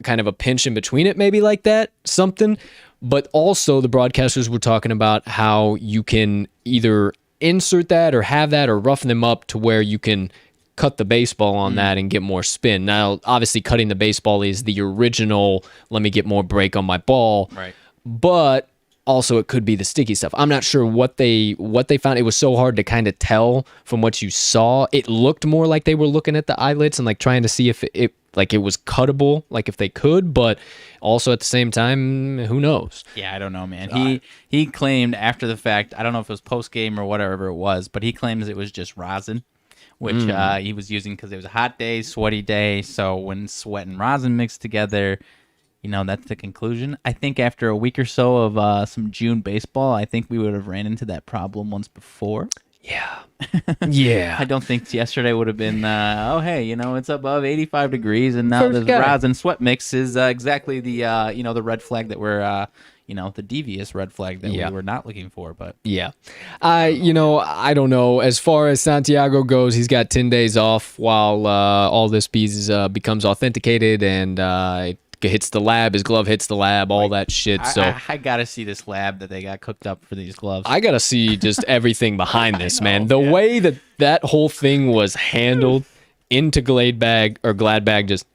kind of a pinch in between it, maybe like that, something. But also the broadcasters were talking about how you can either insert that or have that or roughen them up to where you can cut the baseball on that and get more spin. Now, obviously cutting the baseball is the original, let me get more break on my ball. Right. But also it could be the sticky stuff. I'm not sure what they found. It was so hard to kind of tell from what you saw. It looked more like they were looking at the eyelets and like trying to see if it was cuttable, like if they could, but also at the same time, who knows? Yeah, I don't know, man. He claimed after the fact, I don't know if it was post game or whatever it was, but he claims it was just rosin, which he was using because it was a hot day, sweaty day. So when sweat and rosin mixed together, that's the conclusion. I think after a week or so of some June baseball, I think we would have ran into that problem once before. Yeah. Yeah. I don't think yesterday would have been, it's above 85 degrees, and now this rosin sweat mix is exactly the, the red flag that we're, the devious red flag that we were not looking for. But yeah, I don't know. As far as Santiago goes, he's got 10 days off while all this becomes authenticated and hits the lab, his glove hits the lab, all that shit. So I gotta see this lab that they got cooked up for these gloves. I gotta see just everything behind this, man. The way that whole thing was handled into glad bag, just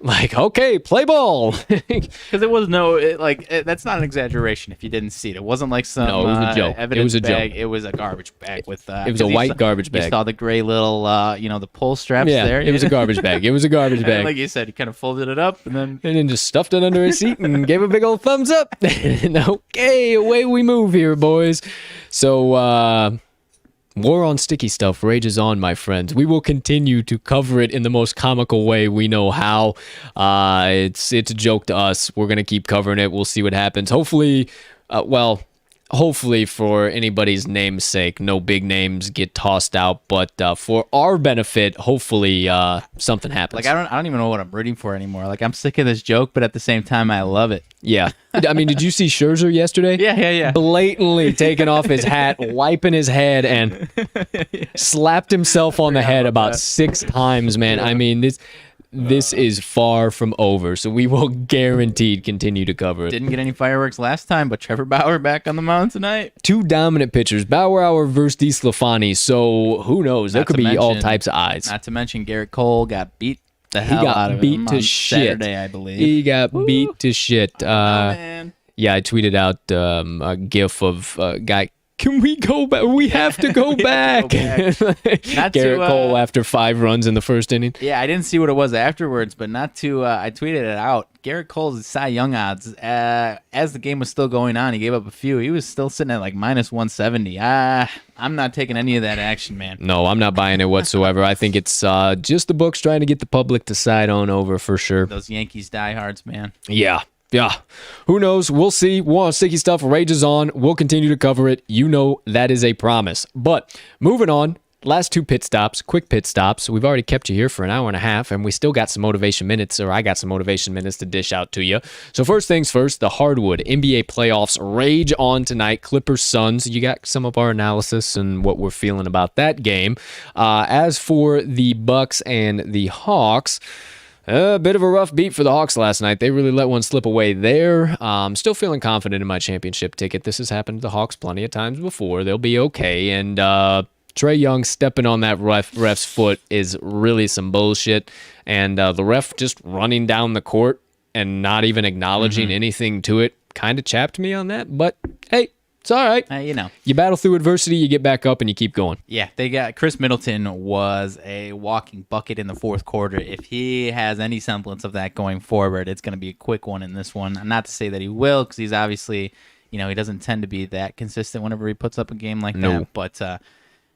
like, okay, play ball. Because it was that's not an exaggeration if you didn't see it. It wasn't like some it was a joke. Evidence it was a bag. joke. It was a garbage bag with it was a white garbage bag. You saw the gray little the pull straps there. It was a garbage bag. It was a garbage bag. Like you said, he kind of folded it up and then just stuffed it under his seat and gave a big old thumbs up. And okay, away we move here, boys. So war on sticky stuff rages on, my friends. We will continue to cover it in the most comical way we know how. It's a joke to us. We're going to keep covering it. We'll see what happens. Hopefully, hopefully for anybody's name's sake, no big names get tossed out, but for our benefit, hopefully something happens. Like I don't even know what I'm rooting for anymore. Like I'm sick of this joke, but at the same time, I love it. Yeah. I mean, did you see Scherzer yesterday? Yeah. Blatantly taking off his hat, wiping his head, and slapped himself on the head about 6 times, man. I mean, this is far from over, so we will guaranteed continue to cover it. Didn't get any fireworks last time, but Trevor Bauer back on the mound tonight. 2 dominant pitchers, Bauer versus DeSclafani, so who knows? There could be all types of eyes. Not to mention Garrett Cole got beat the hell out of him on Saturday, I believe. He got beat to shit. Man. Yeah, I tweeted out a gif of a guy. Can we go back? We have to go back. Garrett Cole after 5 runs in the first inning. Yeah, I didn't see what it was afterwards, but not to. I tweeted it out. Garrett Cole's Cy Young odds, as the game was still going on, he gave up a few. He was still sitting at like minus 170. I'm not taking any of that action, man. No, I'm not buying it whatsoever. I think it's just the books trying to get the public to side on over for sure. Those Yankees diehards, man. Yeah. Who knows? We'll see. War on Sticky Stuff rages on. We'll continue to cover it. You know that is a promise. But moving on, last 2 pit stops, quick pit stops. We've already kept you here for an hour and a half, and we still got some motivation minutes, or I got some motivation minutes to dish out to you. So first things first, the hardwood NBA playoffs rage on tonight. Clippers Suns. You got some of our analysis and what we're feeling about that game. As for the Bucks and the Hawks, a bit of a rough beat for the Hawks last night. They really let one slip away there. Still feeling confident in my championship ticket. This has happened to the Hawks plenty of times before. They'll be okay. And Trae Young stepping on that ref's foot is really some bullshit. And the ref just running down the court and not even acknowledging anything to it kind of chapped me on that. But hey, it's all right. You battle through adversity, you get back up, and you keep going. Yeah, they got Chris Middleton was a walking bucket in the 4th quarter. If he has any semblance of that going forward, it's going to be a quick one in this one. Not to say that he will, because he's obviously, he doesn't tend to be that consistent whenever he puts up a game like that. But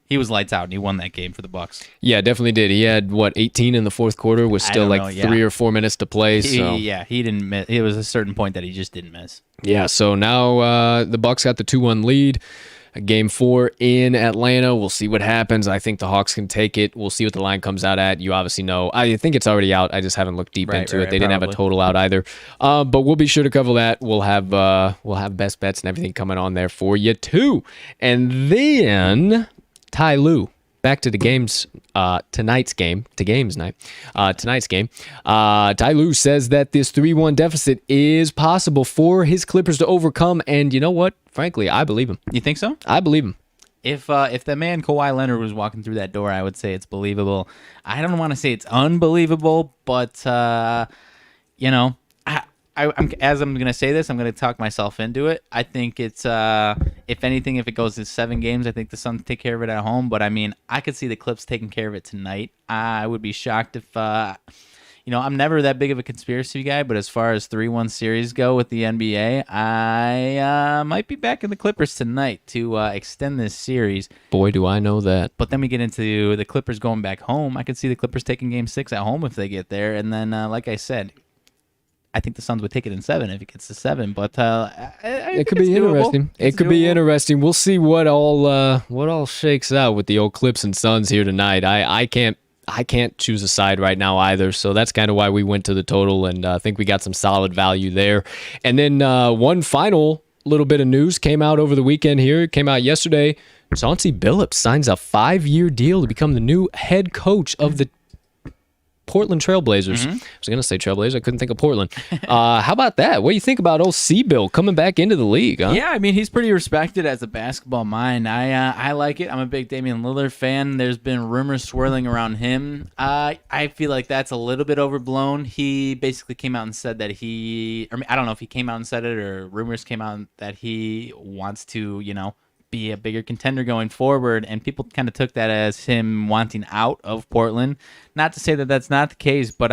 he was lights out, and he won that game for the Bucks. Yeah, definitely did. He had, 18 in the 4th quarter, with still 3 or 4 minutes to play. He didn't miss. It was a certain point that he just didn't miss. Yeah, so now the Bucks got the 2-1 lead. Game 4 in Atlanta. We'll see what happens. I think the Hawks can take it. We'll see what the line comes out at. You obviously know. I think it's already out. I just haven't looked deep into it. They didn't have a total out either. But we'll be sure to cover that. We'll have best bets and everything coming on there for you too. And then Ty Lue. Back to the games, tonight's game, to games night, tonight's game. Ty Lue says that this 3-1 deficit is possible for his Clippers to overcome, and you know what? Frankly, I believe him. You think so? I believe him. If the man Kawhi Leonard was walking through that door, I would say it's believable. I don't want to say it's unbelievable, but as I'm going to say this, I'm going to talk myself into it. I think it's, if anything, if it goes to 7 games, I think the Suns take care of it at home. But, I mean, I could see the Clips taking care of it tonight. I would be shocked if, I'm never that big of a conspiracy guy. But as far as 3-1 series go with the NBA, I might be back in the Clippers tonight to extend this series. Boy, do I know that. But then we get into the Clippers going back home. I could see the Clippers taking Game 6 at home if they get there. And then, like I said, I think the Suns would take it in 7 if it gets to 7, but it could be interesting. It could be interesting. We'll see what all shakes out with the old Clips and Suns here tonight. I can't choose a side right now either, so that's kind of why we went to the total, and I think we got some solid value there. And then one final little bit of news came out over the weekend here. It came out yesterday. Chauncey Billups signs a 5-year deal to become the new head coach of the Portland Trailblazers. I was going to say Trailblazers. I couldn't think of Portland. How about that? What do you think about old C-Bill coming back into the league? Huh? Yeah, I mean, he's pretty respected as a basketball mind. I like it. I'm a big Damian Lillard fan. There's been rumors swirling around him. I feel like that's a little bit overblown. He basically came out and said that I don't know if he came out and said it or rumors came out that he wants to, be a bigger contender going forward, and people kind of took that as him wanting out of Portland. Not to say that that's not the case, but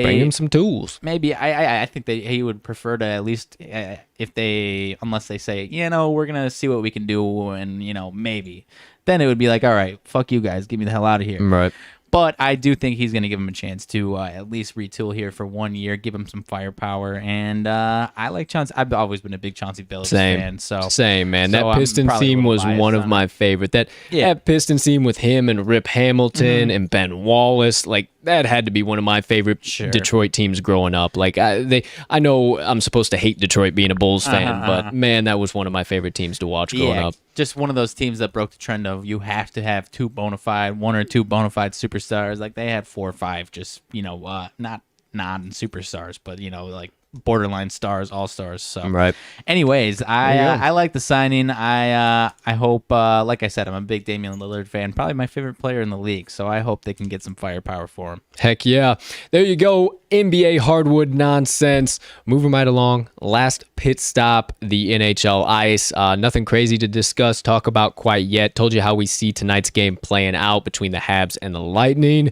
bring him some tools. Maybe I think that he would prefer to at least unless they say, we're gonna see what we can do, and maybe then it would be like, all right, fuck you guys, get me the hell out of here. Right. But I do think he's going to give him a chance to at least retool here for 1 year, give him some firepower. And I like Chauncey. I've always been a big Chauncey Billups fan. Same, man. That Pistons team was one of my favorite. That Pistons team with him and Rip Hamilton and Ben Wallace, like that had to be one of my favorite Detroit teams growing up. Like I know I'm supposed to hate Detroit being a Bulls fan, but man, that was one of my favorite teams to watch growing up. Just one of those teams that broke the trend of you have to have one or two bona fide superstars. Like they had 4 or 5, just not non-superstars, but like borderline stars, all stars. So, anyways, I like the signing. I hope, like I said, I'm a big Damian Lillard fan, probably my favorite player in the league. So I hope they can get some firepower for him. Heck yeah. There you go. NBA hardwood nonsense. Moving right along. Last pit stop, the NHL ice. Nothing crazy to discuss, talk about quite yet. Told you how we see tonight's game playing out between the Habs and the Lightning.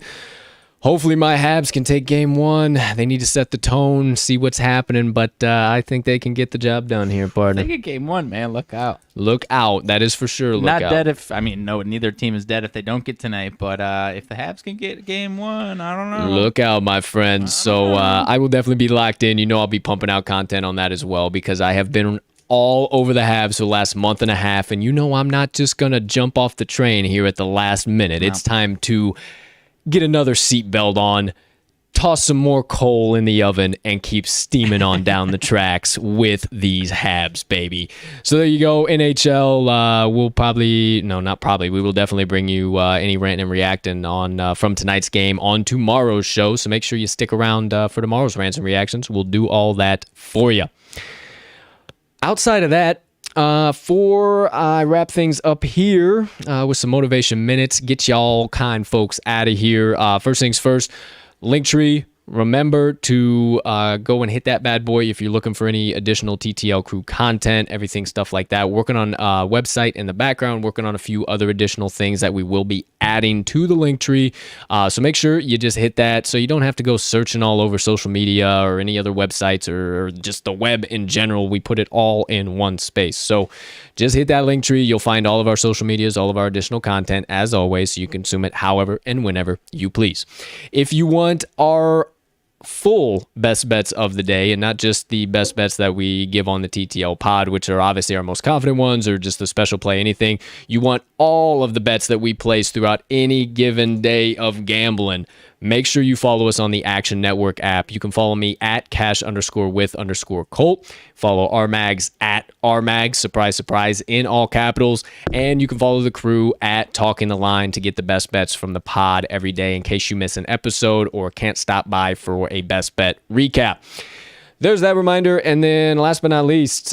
Hopefully my Habs can take game 1. They need to set the tone, see what's happening, but I think they can get the job done here, partner. They get game 1, man. Look out. Look out. That is for sure. Look out. Not dead neither team is dead if they don't get tonight, but if the Habs can get game 1, I don't know. Look out, my friends. So I will definitely be locked in. I'll be pumping out content on that as well because I have been all over the Habs for the last month and a half, and I'm not just going to jump off the train here at the last minute. No. It's time to get another seatbelt on, toss some more coal in the oven, and keep steaming on down the tracks with these Habs, baby. So there you go, NHL. We will definitely bring you any rant and reacting on from tonight's game on tomorrow's show. So make sure you stick around for tomorrow's Rants and Reactions. We'll do all that for you. Outside of that, before I wrap things up here with some motivation minutes, get y'all kind folks out of here. First things first, Linktree. Remember to go and hit that bad boy if you're looking for any additional TTL crew content, everything, stuff like that. Working on a website in the background, working on a few other additional things that we will be adding to the Linktree. So make sure you just hit that so you don't have to go searching all over social media or any other websites or just the web in general. We put it all in one space. So just hit that Linktree. You'll find all of our social medias, all of our additional content, as always, so you can consume it however and whenever you please. If you want our full best bets of the day and not just the best bets that we give on the TTL pod, which are obviously our most confident ones or just the special play, anything. You want all of the bets that we place throughout any given day of gambling. Make sure you follow us on the Action Network app. You can follow me at cash_with_Colt. Follow RMags at RMags, surprise, surprise, in all capitals. And you can follow the crew at Talking the Line to get the best bets from the pod every day in case you miss an episode or can't stop by for a best bet recap. There's that reminder. And then last but not least,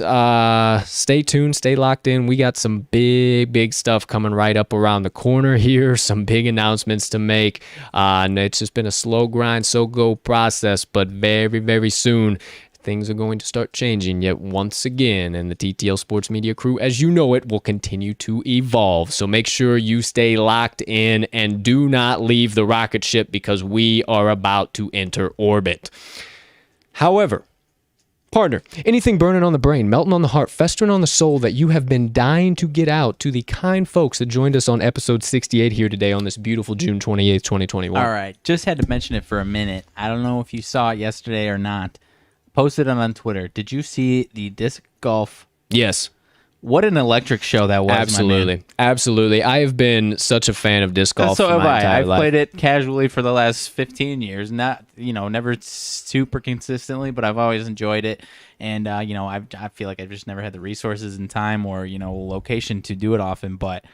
stay tuned, stay locked in. We got some big stuff coming right up around the corner here. Some big announcements to make. And it's just been a slow grind, go process, but very, very soon things are going to start changing yet once again. And the TTL Sports Media crew, as you know it, will continue to evolve. So make sure you stay locked in and do not leave the rocket ship because we are about to enter orbit. However, partner, anything burning on the brain, melting on the heart, festering on the soul that you have been dying to get out to the kind folks that joined us on episode 68 here today on this beautiful June 28th, 2021. All right, just had to mention it for a minute. I don't know if you saw it yesterday or not. Posted it on Twitter. Did you see the disc golf? Yes. What an electric show that was, Absolutely. My man. Absolutely. I have been such a fan of disc golf. So have my I. entire I've life. played it casually for the last 15 years. Not, never super consistently, but I've always enjoyed it. And, I feel like I've just never had the resources and time or, location to do it often. But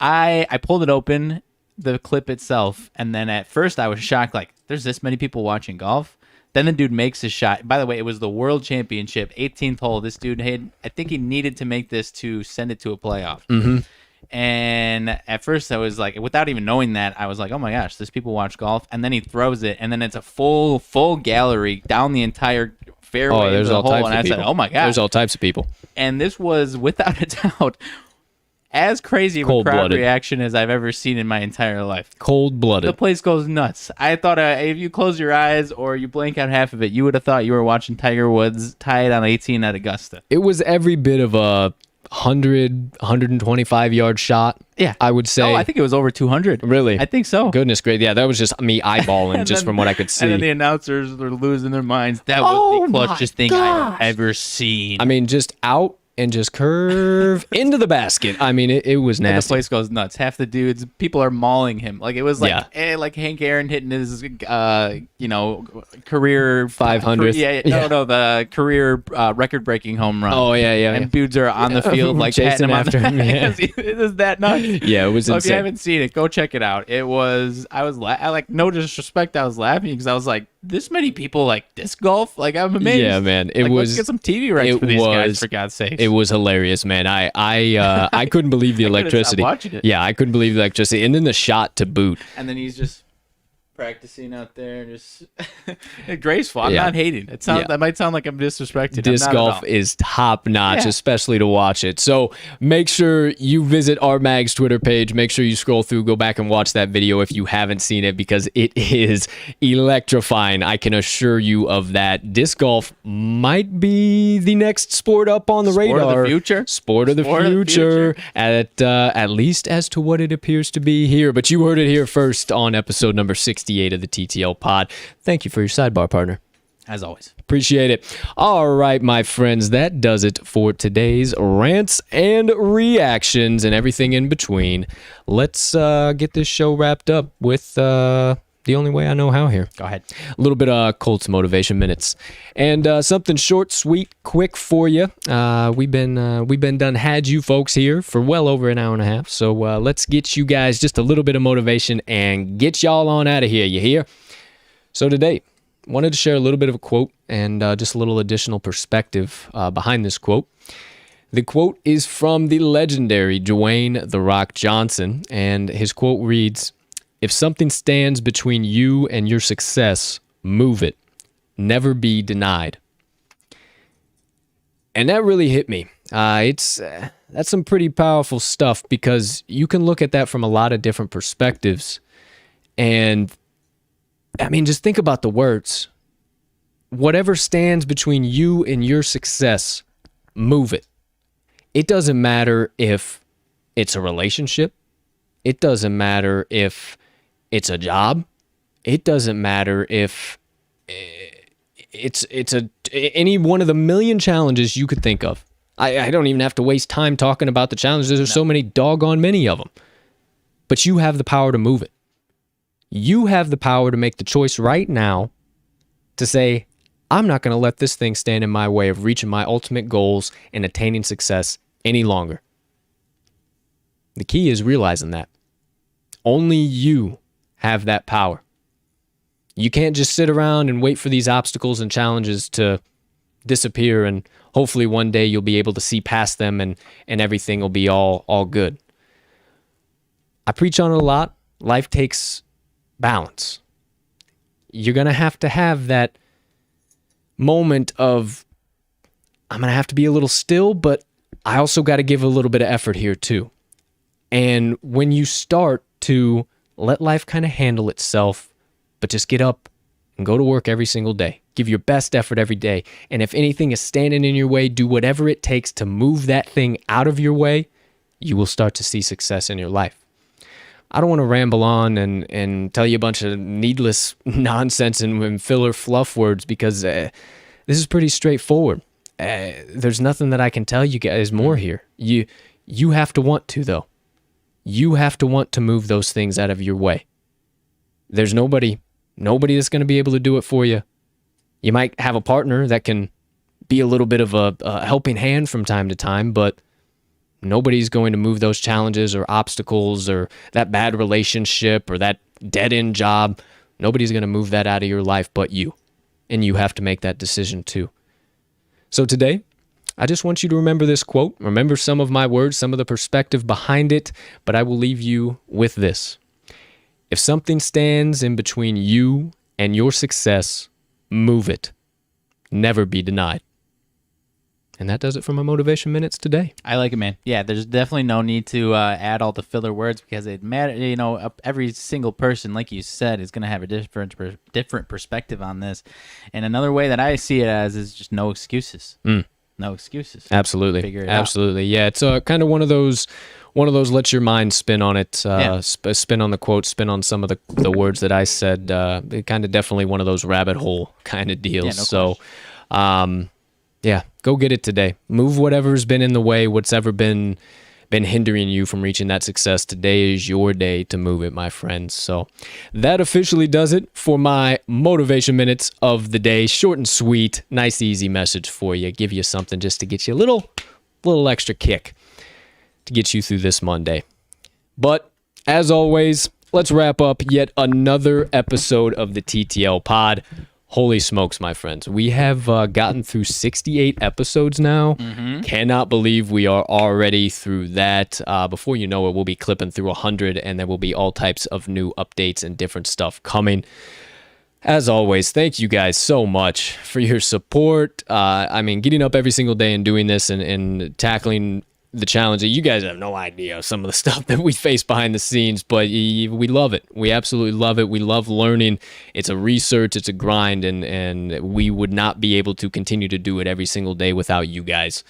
I pulled it open, the clip itself, and then at first I was shocked, like, there's this many people watching golf? Then the dude makes his shot. By the way, it was the World Championship, 18th hole. This dude I think he needed to make this to send it to a playoff. Mm-hmm. And at first I was like, without even knowing that, I was like, oh my gosh, there's people watch golf. And then he throws it, and then it's a full gallery down the entire fairway. Oh, there's all hole. types And of I people. said, oh my gosh. There's all types of people. And this was, without a doubt, as crazy of a crowd reaction as I've ever seen in my entire life. Cold-blooded. The place goes nuts. I thought if you close your eyes or you blank out half of it, you would have thought you were watching Tiger Woods tie it on 18 at Augusta. It was every bit of a 125 yard shot. Yeah. I would say. Oh, I think it was over 200. Really? I think so. Goodness great. Yeah, that was just me eyeballing just from what I could see. And then the announcers were losing their minds. That was the clutchest thing I've ever seen. I mean, just out and just curve into the basket. I mean, it was nasty. And the place goes nuts. Half the dudes, people are mauling him. Like, it was like, like Hank Aaron hitting his, career 500th. No, the career record-breaking home run. Oh, yeah. And dudes are on the field, like, chasing patting him after him. Yeah. It is that nuts. Yeah, it was so insane. if you haven't seen it, go check it out. It was, no disrespect, I was laughing because I was like, this many people like disc golf? Like, I'm amazed. Yeah, man. Let's get some TV rights for these guys, for God's sake. It was hilarious, man. I couldn't believe the electricity. Watching it. Yeah, I couldn't believe the electricity. And then the shot to boot. And then he's just practicing out there, just graceful. I'm not hating. It sounds that might sound like I'm disrespecting. Disc golf is top notch, especially to watch it. So make sure you visit RMags Twitter page. Make sure you scroll through, go back and watch that video if you haven't seen it, because it is electrifying. I can assure you of that. Disc golf might be the next sport up on the radar. Sport of the future. Sport of the future. At least as to what it appears to be here. But you heard it here first on episode number 68 of the TTL Pod. Thank you for your sidebar, partner. As always. Appreciate it. All right, my friends, that does it for today's rants and reactions and everything in between. Let's get this show wrapped up with the only way I know how here. Go ahead. A little bit of Colts motivation minutes. And something short, sweet, quick for you. We've been done had you folks here for well over an hour and a half. So let's get you guys just a little bit of motivation and get y'all on out of here. You hear? So today, wanted to share a little bit of a quote and just a little additional perspective behind this quote. The quote is from the legendary Dwayne "The Rock" Johnson, and his quote reads, "If something stands between you and your success, move it. Never be denied." And that really hit me. That's some pretty powerful stuff, because you can look at that from a lot of different perspectives. And I mean, just think about the words. Whatever stands between you and your success, move it. It doesn't matter if it's a relationship. It doesn't matter if it's a job. It doesn't matter if it's any one of the million challenges you could think of. I don't even have to waste time talking about the challenges. There's so many doggone many of them. But you have the power to move it. You have the power to make the choice right now to say, I'm not going to let this thing stand in my way of reaching my ultimate goals and attaining success any longer. The key is realizing that. Only you have that power. You can't just sit around and wait for these obstacles and challenges to disappear, and hopefully one day you'll be able to see past them and everything will be all good. I preach on it a lot. Life takes balance. You're going to have that moment of, I'm going to have to be a little still, but I also got to give a little bit of effort here too. And when you start to let life kind of handle itself, but just get up and go to work every single day, give your best effort every day. And if anything is standing in your way, do whatever it takes to move that thing out of your way, you will start to see success in your life. I don't want to ramble on and tell you a bunch of needless nonsense and filler fluff words, because this is pretty straightforward. There's nothing that I can tell you guys more here. You have to want to, though. You have to want to move those things out of your way. There's nobody that's going to be able to do it for you. You might have a partner that can be a little bit of a helping hand from time to time, but nobody's going to move those challenges or obstacles or that bad relationship or that dead-end job. Nobody's going to move that out of your life but you. And you have to make that decision too. So today, I just want you to remember this quote, remember some of my words, some of the perspective behind it, but I will leave you with this. If something stands in between you and your success, move it. Never be denied. And that does it for my motivation minutes today. I like it, man. Yeah, there's definitely no need to add all the filler words, because it matters. You know, every single person, like you said, is going to have a different perspective on this. And another way that I see it as is just no excuses. No excuses. Absolutely. Figure it Absolutely. Yeah, it's kind of one of those let your mind spin on it, spin on the quote, spin on some of the words that I said. Kind of definitely one of those rabbit hole kind of deals. Yeah, go get it today. Move whatever's been in the way, what's ever been hindering you from reaching that success. Today is your day to move it, my friends. So that officially does it for my motivation minutes of the day. Short and sweet, nice, easy message for you. Give you something just to get you a little extra kick to get you through this Monday. But as always, let's wrap up yet another episode of the TTL Pod. Holy smokes, my friends. We have gotten through 68 episodes now. Cannot believe we are already through that. Before you know it, we'll be clipping through 100, and there will be all types of new updates and different stuff coming. As always, thank you guys so much for your support. Getting up every single day and doing this and tackling the challenge that you guys have no idea some of the stuff that we face behind the scenes, but we love it. We absolutely love it. We love learning. It's a research, it's a grind, and we would not be able to continue to do it every single day without you guys.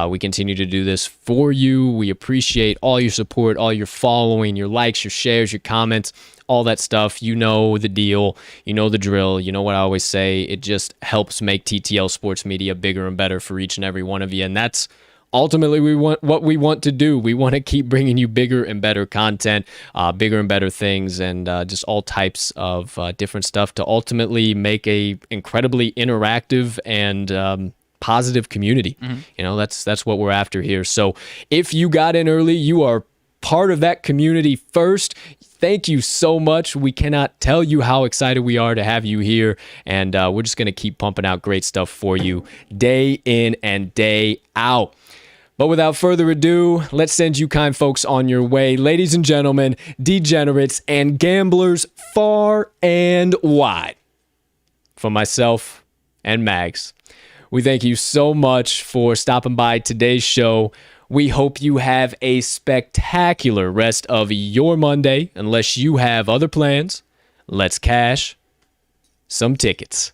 We continue to do this for you. We appreciate all your support, all your following, your likes, your shares, your comments, all that stuff. You know the deal. You know the drill. You know what I always say. It just helps make TTL Sports Media bigger and better for each and every one of you, and that's ultimately what we want to do. We want to keep bringing you bigger and better content, bigger and better things, and just all types of different stuff to ultimately make a incredibly interactive and positive community. You know, that's what we're after here. So if you got in early, you are part of that community first. Thank you so much. We cannot tell you how excited we are to have you here, and we're just going to keep pumping out great stuff for you day in and day out. But without further ado, let's send you kind folks on your way. Ladies and gentlemen, degenerates and gamblers far and wide. For myself and Mags, we thank you so much for stopping by today's show. We hope you have a spectacular rest of your Monday. Unless you have other plans, let's cash some tickets.